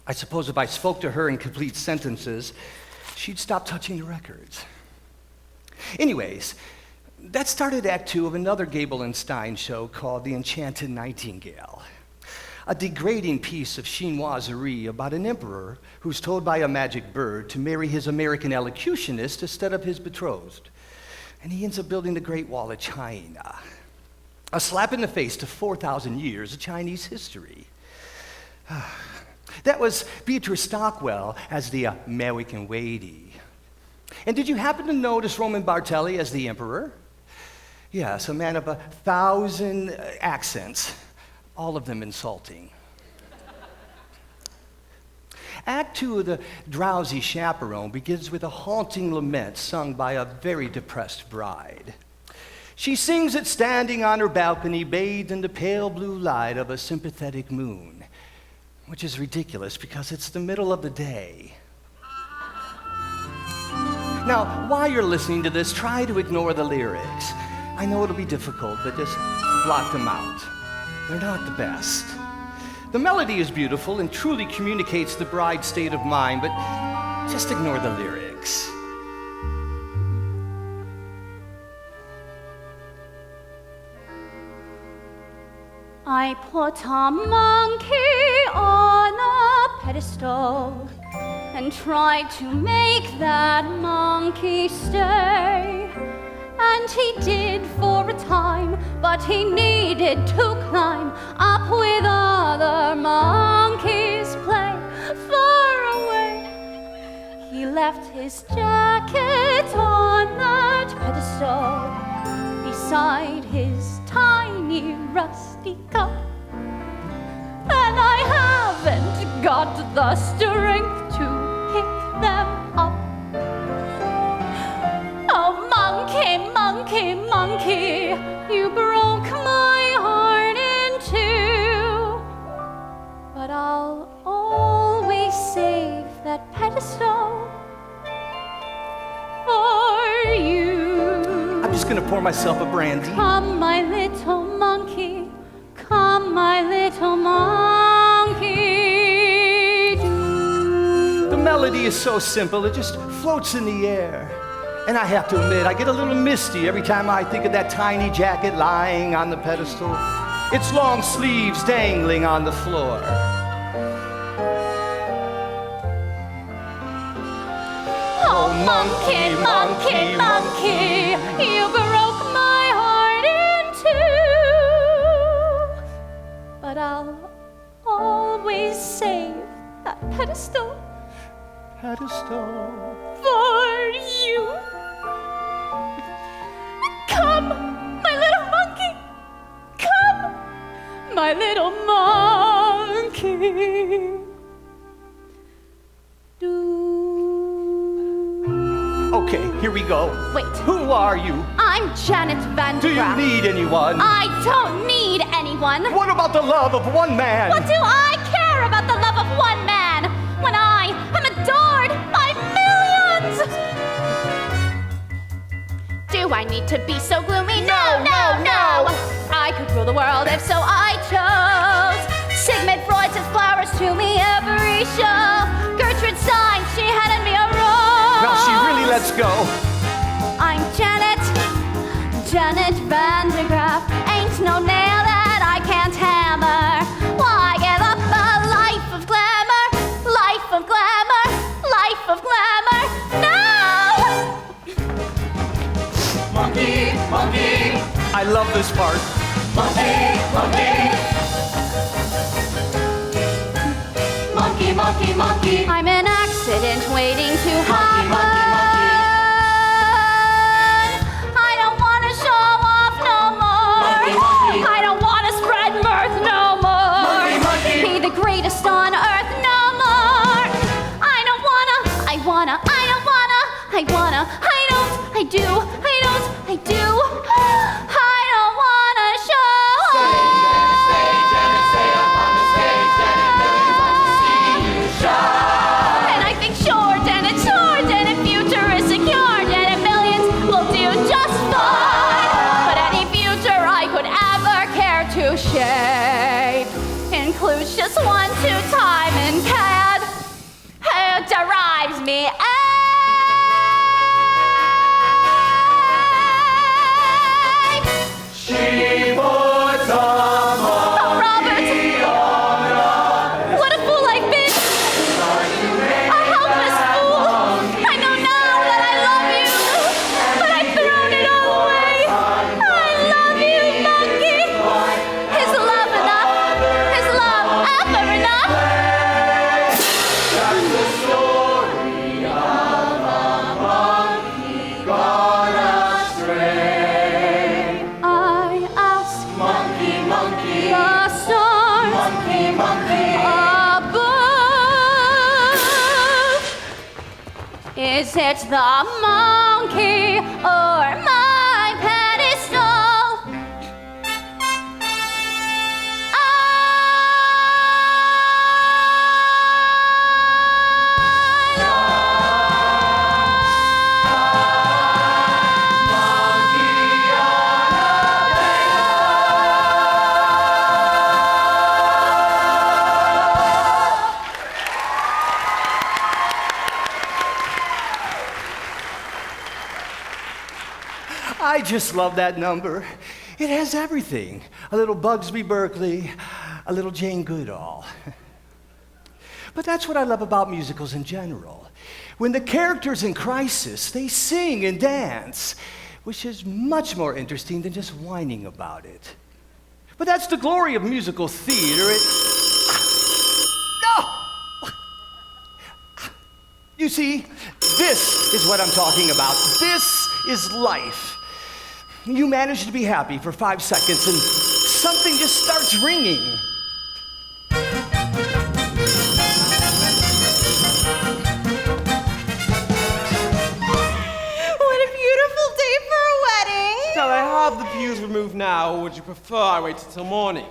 I suppose if I spoke to her in complete sentences, she'd stop touching the records. Anyways, that started Act Two of another Gable and Stein show called The Enchanted Nightingale. A degrading piece of chinoiserie about an emperor who's told by a magic bird to marry his American elocutionist instead of his betrothed. And he ends up building the Great Wall of China. A slap in the face to 4,000 years of Chinese history. That was Beatrice Stockwell as the American lady. And did you happen to notice Roman Bartelli as the emperor? Yes, a man of 1,000 accents, all of them insulting. Act Two of the Drowsy Chaperone begins with a haunting lament sung by a very depressed bride. She sings it standing on her balcony, bathed in the pale blue light of a sympathetic moon, which is ridiculous because it's the middle of the day. Now, while you're listening to this, try to ignore the lyrics. I know it'll be difficult, but just block them out. They're not the best. The melody is beautiful and truly communicates the bride's state of mind, but just ignore the lyrics. I put a monkey on a pedestal and tried to make that monkey stay. And he did for a time, but he needed to climb up with other monkeys, play far away. He left his jacket on that pedestal beside his tiny rusty cup. And I haven't got the strength to pick them up. Oh, monkey, monkey, monkey, you broke my heart in two. But I'll always save that pedestal for you. I'm just gonna pour myself a brandy. Come, my little monkey, come, my little monkey, do. The melody is so simple, it just floats in the air. And I have to admit, I get a little misty every time I think of that tiny jacket lying on the pedestal, its long sleeves dangling on the floor. Oh, monkey, monkey, monkey, you broke my heart in two. But I'll always save that pedestal for you. Come, my little monkey, come, my little monkey. Okay, here we go. Wait. Who are you? I'm Janet Van Do you Graff. need anyone? I don't need anyone. What about the love of one man? What do I care about the love of one man when I am adored by millions? Do I need to be so gloomy? No, no, no. I could rule the world if so I chose. Sigmund Freud sends flowers to me every show. Gertrude Stein, she handed me a rose. Now she really lets go. I'm Janet Van Graff. Ain't no nail that I can't hammer. Why give up a life of glamour? Life of glamour, life of glamour. No! Monkey, monkey, I love this part. monkey, monkey. Monkey, monkey, monkey. I'm an accident waiting to happen. monkey, I don't want to show off no more. Monkey, monkey. I don't want to spread mirth no more. Monkey, monkey. Be the greatest on earth no more. I don't wanna, I wanna, I don't wanna, I wanna, I don't, I do, I don't, I do. I don't wanna show off. Janet, stay up on the stage. Janet, millions want to see you shine. And I think sure, Janet, future is secure. Janet, millions will do just fine. But any future I could ever care to shape includes just 1, 2 time and cad who derives me Is it the monkey or my pedestal? I just love that number. It has everything. A little Bugsby Berkeley, a little Jane Goodall. But that's what I love about musicals in general. When the characters in crisis, they sing and dance, which is much more interesting than just whining about it. But that's the glory of musical theater. No! You see, this is what I'm talking about. This is life. You manage to be happy for 5 seconds and something just starts ringing. What a beautiful day for a wedding. Shall I have the pews removed now, or would you prefer I wait till morning?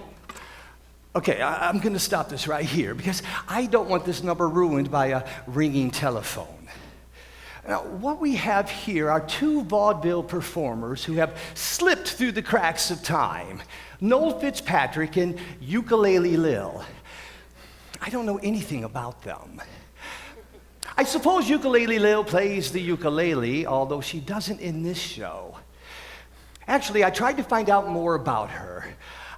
Okay, I'm going to stop this right here because I don't want this number ruined by a ringing telephone. Now, what we have here are 2 vaudeville performers who have slipped through the cracks of time, Noel Fitzpatrick and Ukulele Lil. I don't know anything about them. I suppose Ukulele Lil plays the ukulele, although she doesn't in this show. Actually, I tried to find out more about her.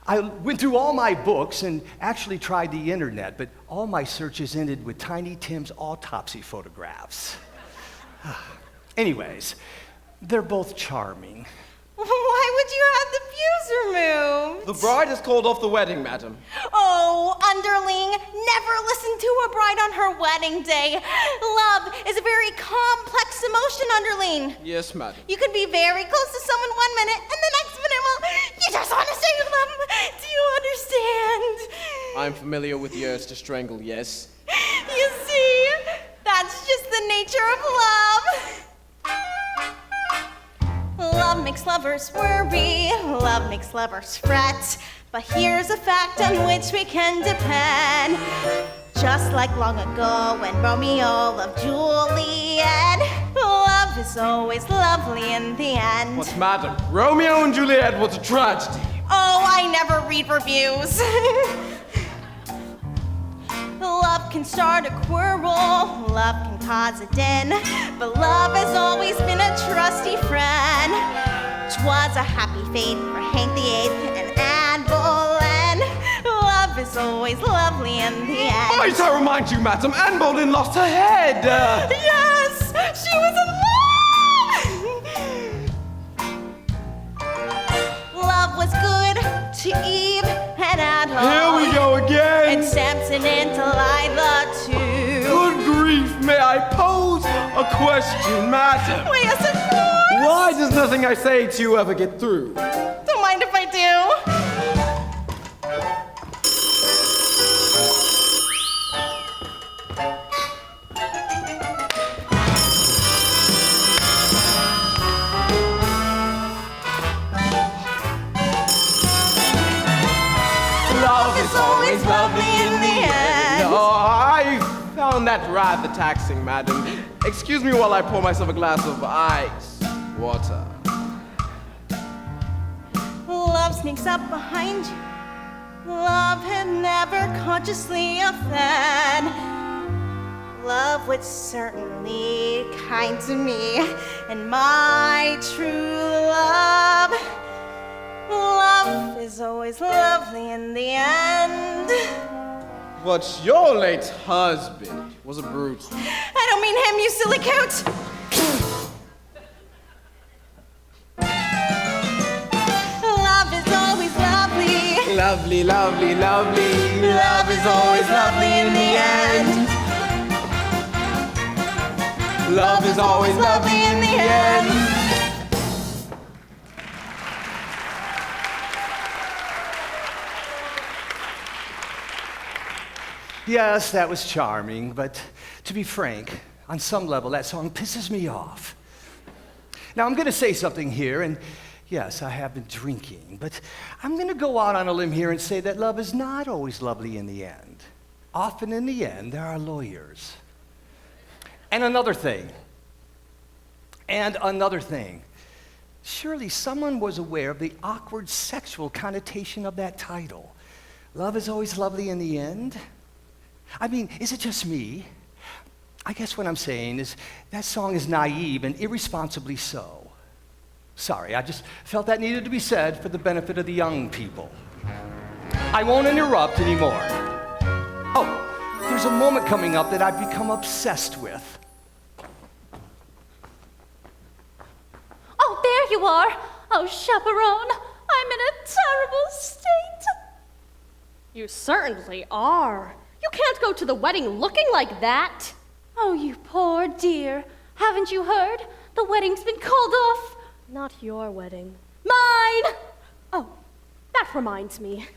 I went through all my books and actually tried the internet, but all my searches ended with Tiny Tim's autopsy photographs. Anyways, they're both charming. Why would you have the pews removed? The bride has called off the wedding, madam. Oh, underling, never listen to a bride on her wedding day. Love is a very complex emotion, underling. Yes, madam. You could be very close to someone 1 minute, and the next minute, well, you just want to stay with them. Do you understand? I'm familiar with the urge to strangle, yes. You see, that's just the nature of love. Love makes lovers worry, love makes lovers fret. But here's a fact on which we can depend. Just like long ago when Romeo loved Juliet, love is always lovely in the end. But madam, Romeo and Juliet was a tragedy. Oh, I never read reviews. Love can start a quarrel, love can cause a din, but love has always been a trusty friend. 'Twas a happy fate for Hank VIII and Anne Boleyn. Love is always lovely in the end. Might I remind you, madam, Anne Boleyn lost her head. Yes, she was in love! Love was good to Eve and Adam. Here we go again. And Samson and Delilah too. Good grief, may I pose a question, madam? Well, yes, of course. Why does nothing I say to you ever get through? Don't mind if I do. Love is always lovely in the end. Oh, I found that rather taxing, madam. Excuse me while I pour myself a glass of ice water. Love sneaks up behind you. Love had never consciously offend. Love was certainly kind to me, and my true love. Love is always lovely in the end. But your late husband was a brute. I don't mean him, you silly coot. Love is always lovely. Lovely, lovely, lovely. Love is always lovely in the end. Love is always lovely in the end. Yes, that was charming, but to be frank, On some level, that song pisses me off. Now, I'm going to say something here, and yes, I have been drinking, but I'm going to go out on a limb here and say that love is not always lovely in the end. Often in the end, there are lawyers. And another thing. Surely someone was aware of the awkward sexual connotation of that title. Love is always lovely in the end? I mean, is it just me? I guess what I'm saying is that song is naive and irresponsibly so. Sorry, I just felt that needed to be said for the benefit of the young people. I won't interrupt anymore. Oh, there's a moment coming up that I've become obsessed with. Oh, there you are. Oh, chaperone, I'm in a terrible state. You certainly are. You can't go to the wedding looking like that. Oh, you poor dear. Haven't you heard? The wedding's been called off. Not your wedding. Mine! Oh, that reminds me.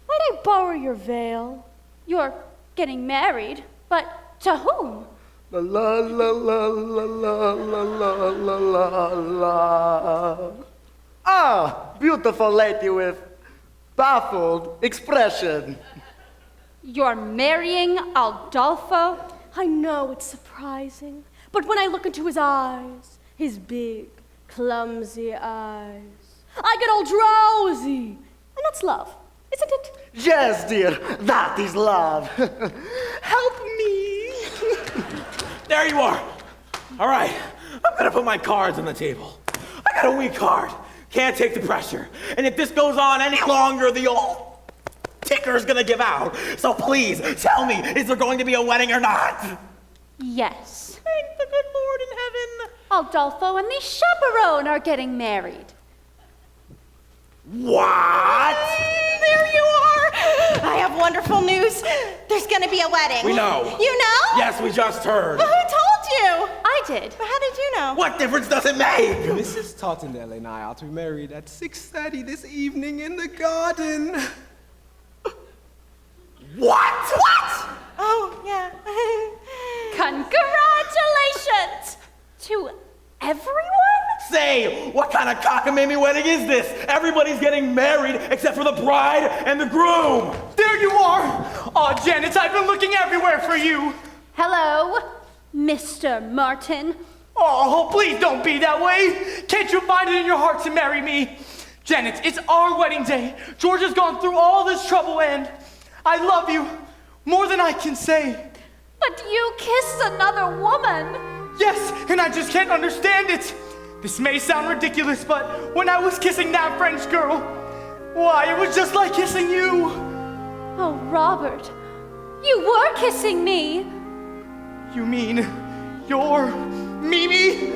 Might I borrow your veil? You're getting married, but to whom? La la la la la la la la la la. Ah, beautiful lady with baffled expression. You're marrying Adolfo? I know it's surprising, but when I look into his eyes, his big, clumsy eyes, I get all drowsy. And that's love, isn't it? Yes, dear, that is love. Help me. There you are. All right, I'm gonna put my cards on the table. I got a weak card. Can't take the pressure. And if this goes on any longer, the old ticker's gonna give out. So please, tell me, is there going to be a wedding or not? Yes. Thank the good Lord in heaven. Adolfo and the chaperone are getting married. What? There you are! I have wonderful news. There's gonna be a wedding. We know. You know? Yes, we just heard. Well, who told you? I did. But how did you know? What difference does it make? Mrs. Tottenell and I are to be married at 6:30 this evening in the garden. What? Oh, yeah. Congratulations to everyone? Say, what kind of cockamamie wedding is this? Everybody's getting married except for the bride and the groom. There you are! Oh, Janet, I've been looking everywhere for you. Hello, Mr. Martin. Oh, please don't be that way. Can't you find it in your heart to marry me? Janet, it's our wedding day. George has gone through all this trouble and I love you more than I can say. But you kissed another woman. Yes, and I just can't understand it. This may sound ridiculous, but when I was kissing that French girl, why, it was just like kissing you. Oh, Robert, you were kissing me. You mean you're Mimi?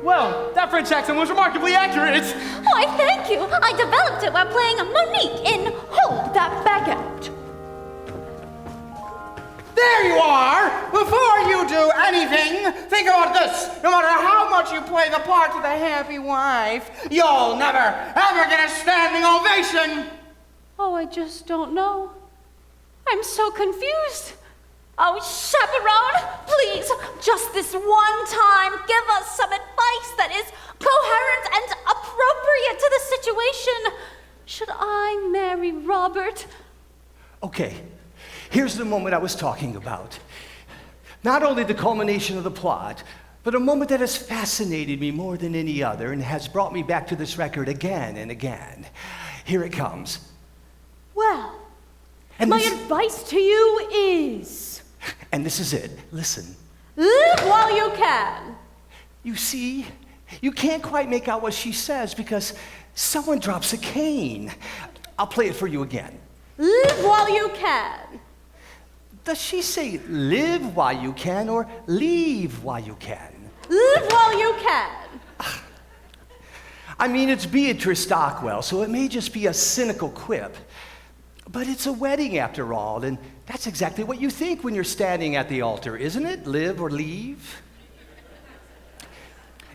Well, that French accent was remarkably accurate. Why, thank you. I developed it while playing Monique in Hold That Baguette. There you are! Before you do anything, think about this. No matter how much you play the part of the happy wife, you'll never, ever get a standing ovation. Oh, I just don't know. I'm so confused. Oh, chaperone, please, just this one time, give us some advice that is coherent and appropriate to the situation. Should I marry Robert? Okay, here's the moment I was talking about. Not only the culmination of the plot, but a moment that has fascinated me more than any other and has brought me back to this record again and again. Here it comes. Well, And my this- advice to you is... And this is it. Listen. live while you can. You see, you can't quite make out what she says because someone drops a cane. I'll play it for you again. Live while you can. Does she say live while you can or leave while you can? Live while you can. I mean, it's Beatrice Stockwell, so it may just be a cynical quip. But it's a wedding after all, and that's exactly what you think when you're standing at the altar, isn't it? Live or leave?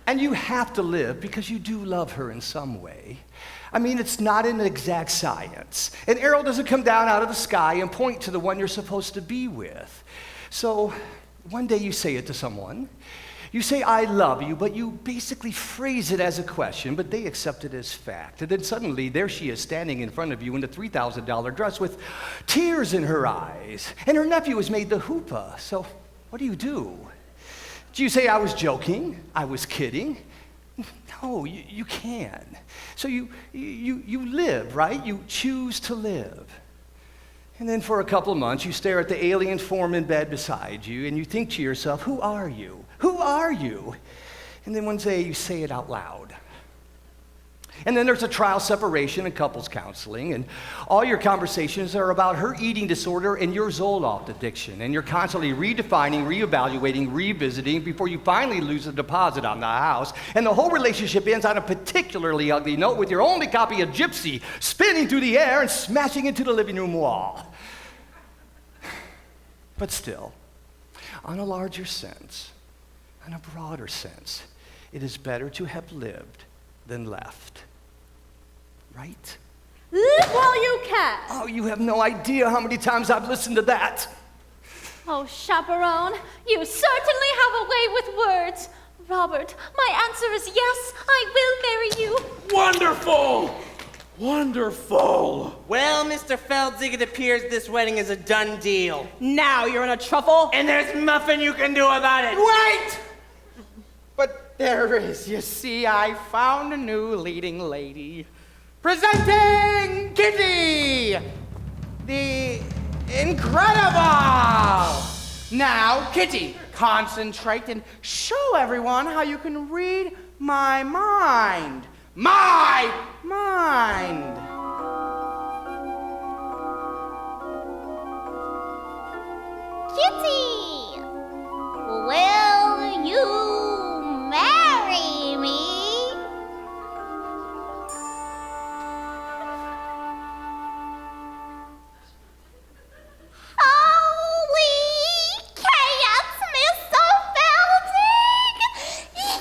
And you have to live because you do love her in some way. I mean, it's not an exact science. An arrow doesn't come down out of the sky and point to the one you're supposed to be with. So one day you say it to someone. You say, I love you, but you basically phrase it as a question, but they accept it as fact. And then suddenly, there she is standing in front of you in a $3,000 dress with tears in her eyes. And her nephew has made the hoopah. So what do? Do you say, I was joking? I was kidding? No, you can. So you live, right? You choose to live. And then for a couple of months, you stare at the alien form in bed beside you, and you think to yourself, who are you? Who are you? And then one day you say it out loud. And then there's a trial separation and couples counseling, and all your conversations are about her eating disorder and your Zoloft addiction. And you're constantly redefining, reevaluating, revisiting before you finally lose the deposit on the house. And the whole relationship ends on a particularly ugly note with your only copy of Gypsy spinning through the air and smashing into the living room wall. But still, on a larger sense, on a broader sense, it is better to have lived than left. Right? Live while you can. Oh, you have no idea how many times I've listened to that. Oh, Chaperone, you certainly have a way with words. Robert, my answer is yes, I will marry you. Wonderful! Wonderful! Well, Mr. Feldzig, it appears this wedding is a done deal. Now you're in a truffle. And there's nothing you can do about it. Wait! But there is, you see, I found a new leading lady. Presenting Kitty, the incredible. Now, Kitty, concentrate and show everyone how you can read my mind. My mind. Kitty, will you marry me? Holy chaos, Mr. Feldzig! Yes!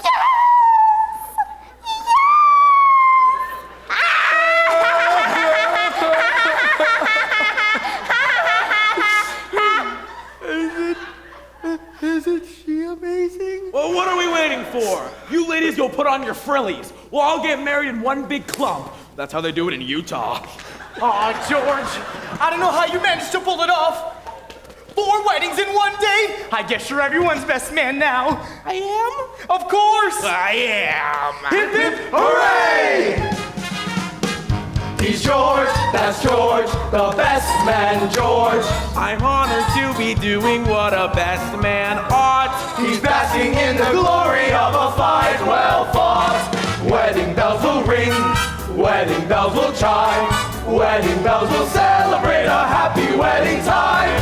Isn't she amazing? Well, what are we waiting for? You ladies go put on your frillies. We'll all get married in one big clump. That's how they do it in Utah. Aw, George, I don't know how you managed to pull it off. 4 weddings in one day? I guess you're everyone's best man now. I am? Of course. I am. Hip, hip, Hooray! He's George, that's George, the best man, George. I'm honored to be doing what a best man ought. He's basking in the glory of a fight well fought. Wedding bells will ring, wedding bells will chime, wedding bells will celebrate a happy wedding time.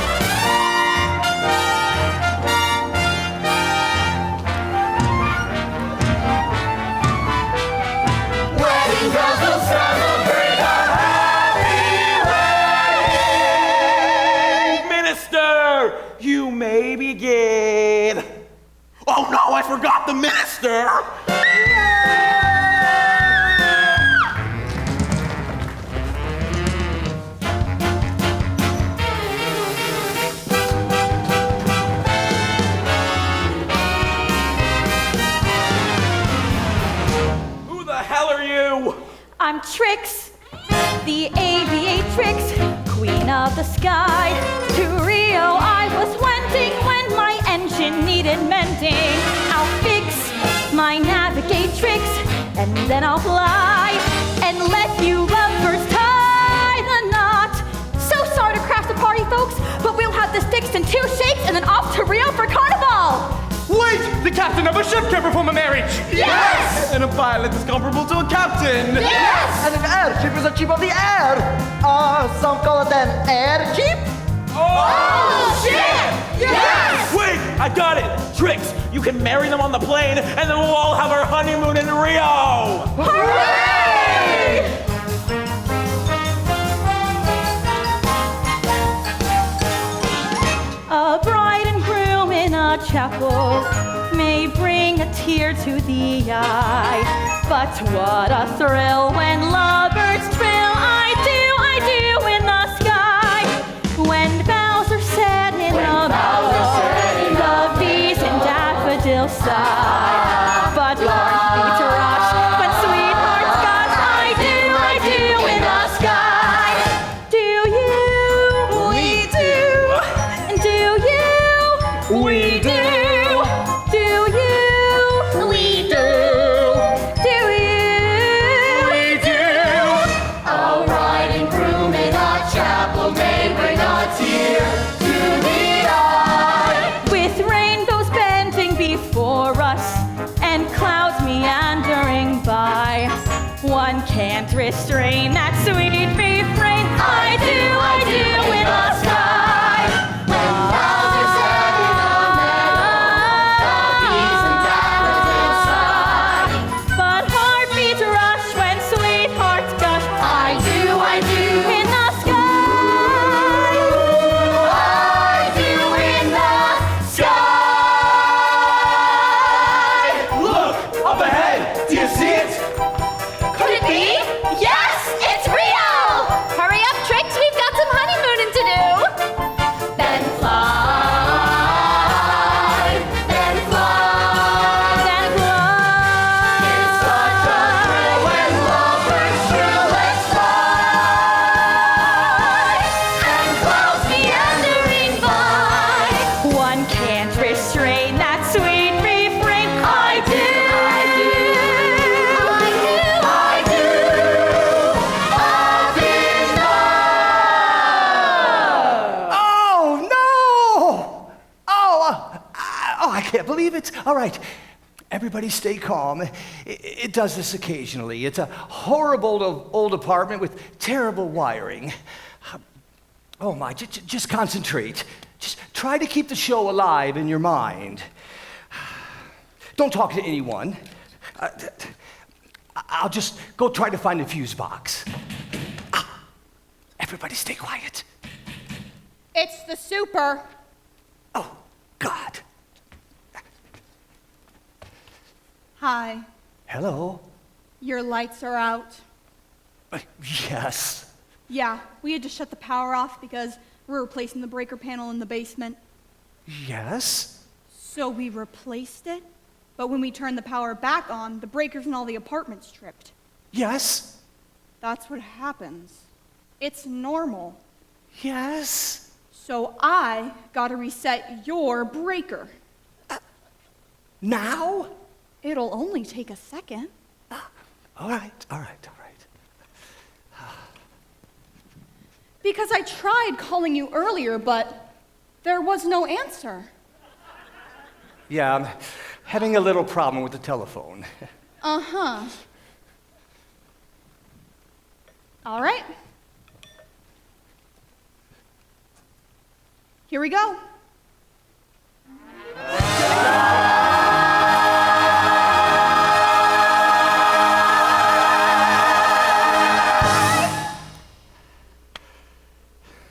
Wedding bells will celebrate a happy wedding. Minister, you may begin. Oh no, I forgot the minister. Who the hell are you? I'm Trix, the aviatrix, queen of the sky. To Rio I was wending when my engine needed mending. I'll fix my navigatrix, and then I'll fly and let you lovers tie the knot. So sorry to crash the party, folks, but we'll have this fixed in 2 shakes and then off to Rio for Carnival. Wait, the captain of a ship can perform a marriage. Yes! And a pilot is comparable to a captain. Yes! And an airship is a chip of the air. Some call it an air chip. Oh, shit! Yes! Wait, I got it. Trix, you can marry them on the plane, and then we'll all have our honeymoon in Rio. Hooray! A bride and groom in a chapel may bring a tear to the eye, but what a thrill when lovebirds trill, I do in the sky. When bells are set in the meadow, the hillside. But heartbeats rush when sweethearts gush. I do in the sky. Do you? We do. Do you? We do. Do you? We do. Do you? We do. A riding broom in a chapel may bring a tear to the eye. With rainbows bending before us and clouds meandering by, one can't restrain that sweet refrain. I do in the sky. When clouds are set in a meadow, the bees and daffodils sigh. But heartbeats rush when sweethearts gush. I do in the sky. I do in the sky. Look, up ahead! Do you see it? Could it be? Yes, it's real! Hurry up, Trix, we've got some honeymooning to do. Then fly, then fly. Then fly. It's such a thrill when lovers shrill. Let's fly, and clouds Meandering by. One can't restrain that sweet refrain. I do. Oh, no! Oh, I can't believe it. All right, everybody stay calm. It does this occasionally. It's a horrible old apartment with terrible wiring. Oh, my, just concentrate. Just try to keep the show alive in your mind. Don't talk to anyone. I'll just go try to find the fuse box. Everybody stay quiet. It's the super. Oh, God. Hi, Hello? your lights are out. Yes. Yeah, we had to shut the power off because we're replacing the breaker panel in the basement. Yes? So we replaced it, but when we turned the power back on, the breakers in all the apartments tripped. Yes? That's what happens. It's normal. Yes? So I gotta reset your breaker. Now? It'll only take a second. All right. Because I tried calling you earlier, but there was no answer. Yeah, I'm having a little problem with the telephone. Uh-huh. All right. Here we go.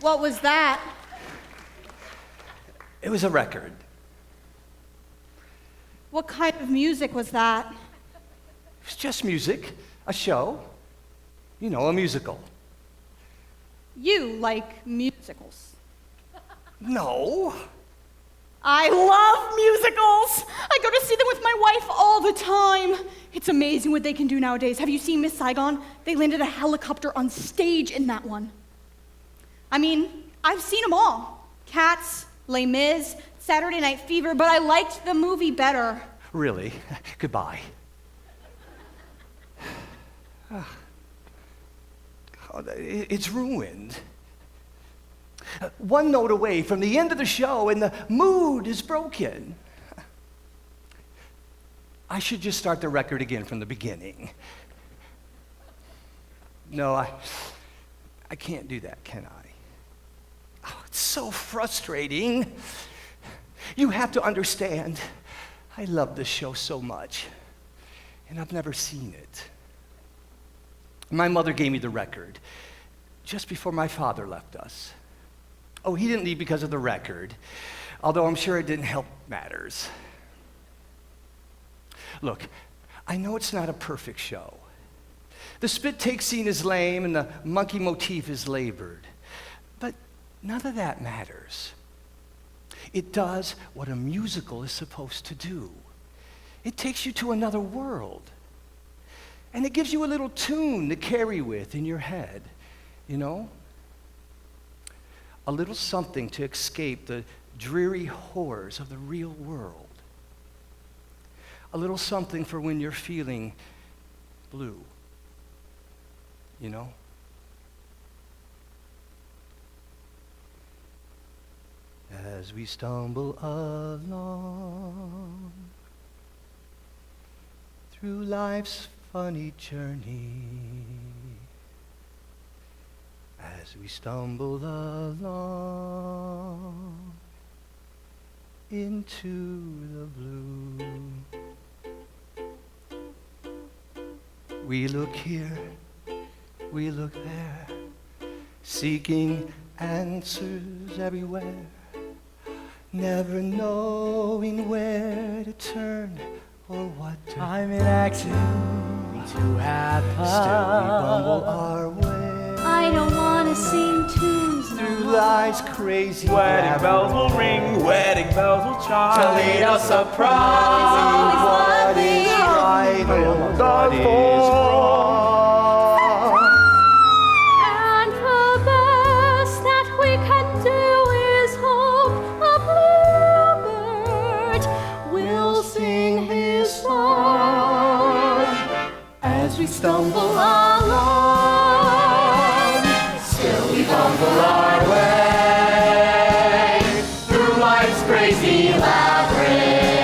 What was that? It was a record. What kind of music was that? It was just music, a show. You know, a musical. You like musicals. No. I love musicals. I go to see them with my wife all the time. It's amazing what they can do nowadays. Have you seen Miss Saigon? They landed a helicopter on stage in that one. I mean, I've seen them all. Cats, Les Mis, Saturday Night Fever, but I liked the movie better. Really? Goodbye. Oh, it's ruined. One note away from the end of the show and the mood is broken. I should just start the record again from the beginning. No, I can't do that, can I? Oh, it's so frustrating. You have to understand, I love this show so much, and I've never seen it. My mother gave me the record just before my father left us. Oh, he didn't leave because of the record, although I'm sure it didn't help matters. Look, I know it's not a perfect show. The spit-take scene is lame and the monkey motif is labored, but none of that matters. It does what a musical is supposed to do. It takes you to another world. And it gives you a little tune to carry with in your head, you know? A little something to escape the dreary horrors of the real world. A little something for when you're feeling blue, you know? As we stumble along through life's funny journey, as we stumble along into the blue, we look here, we look there, seeking answers everywhere, never knowing where to turn or what to. I'm inactive, too happy. Still we bumble our way. I don't want to sing tunes through life's crazy Wedding bells will ring, wedding bells will chime To lead us surprise. What is right or what is wrong? And the best that we can do is hope a bluebird will sing his song as we stumble along. Still we bumble our way through life's crazy labyrinth.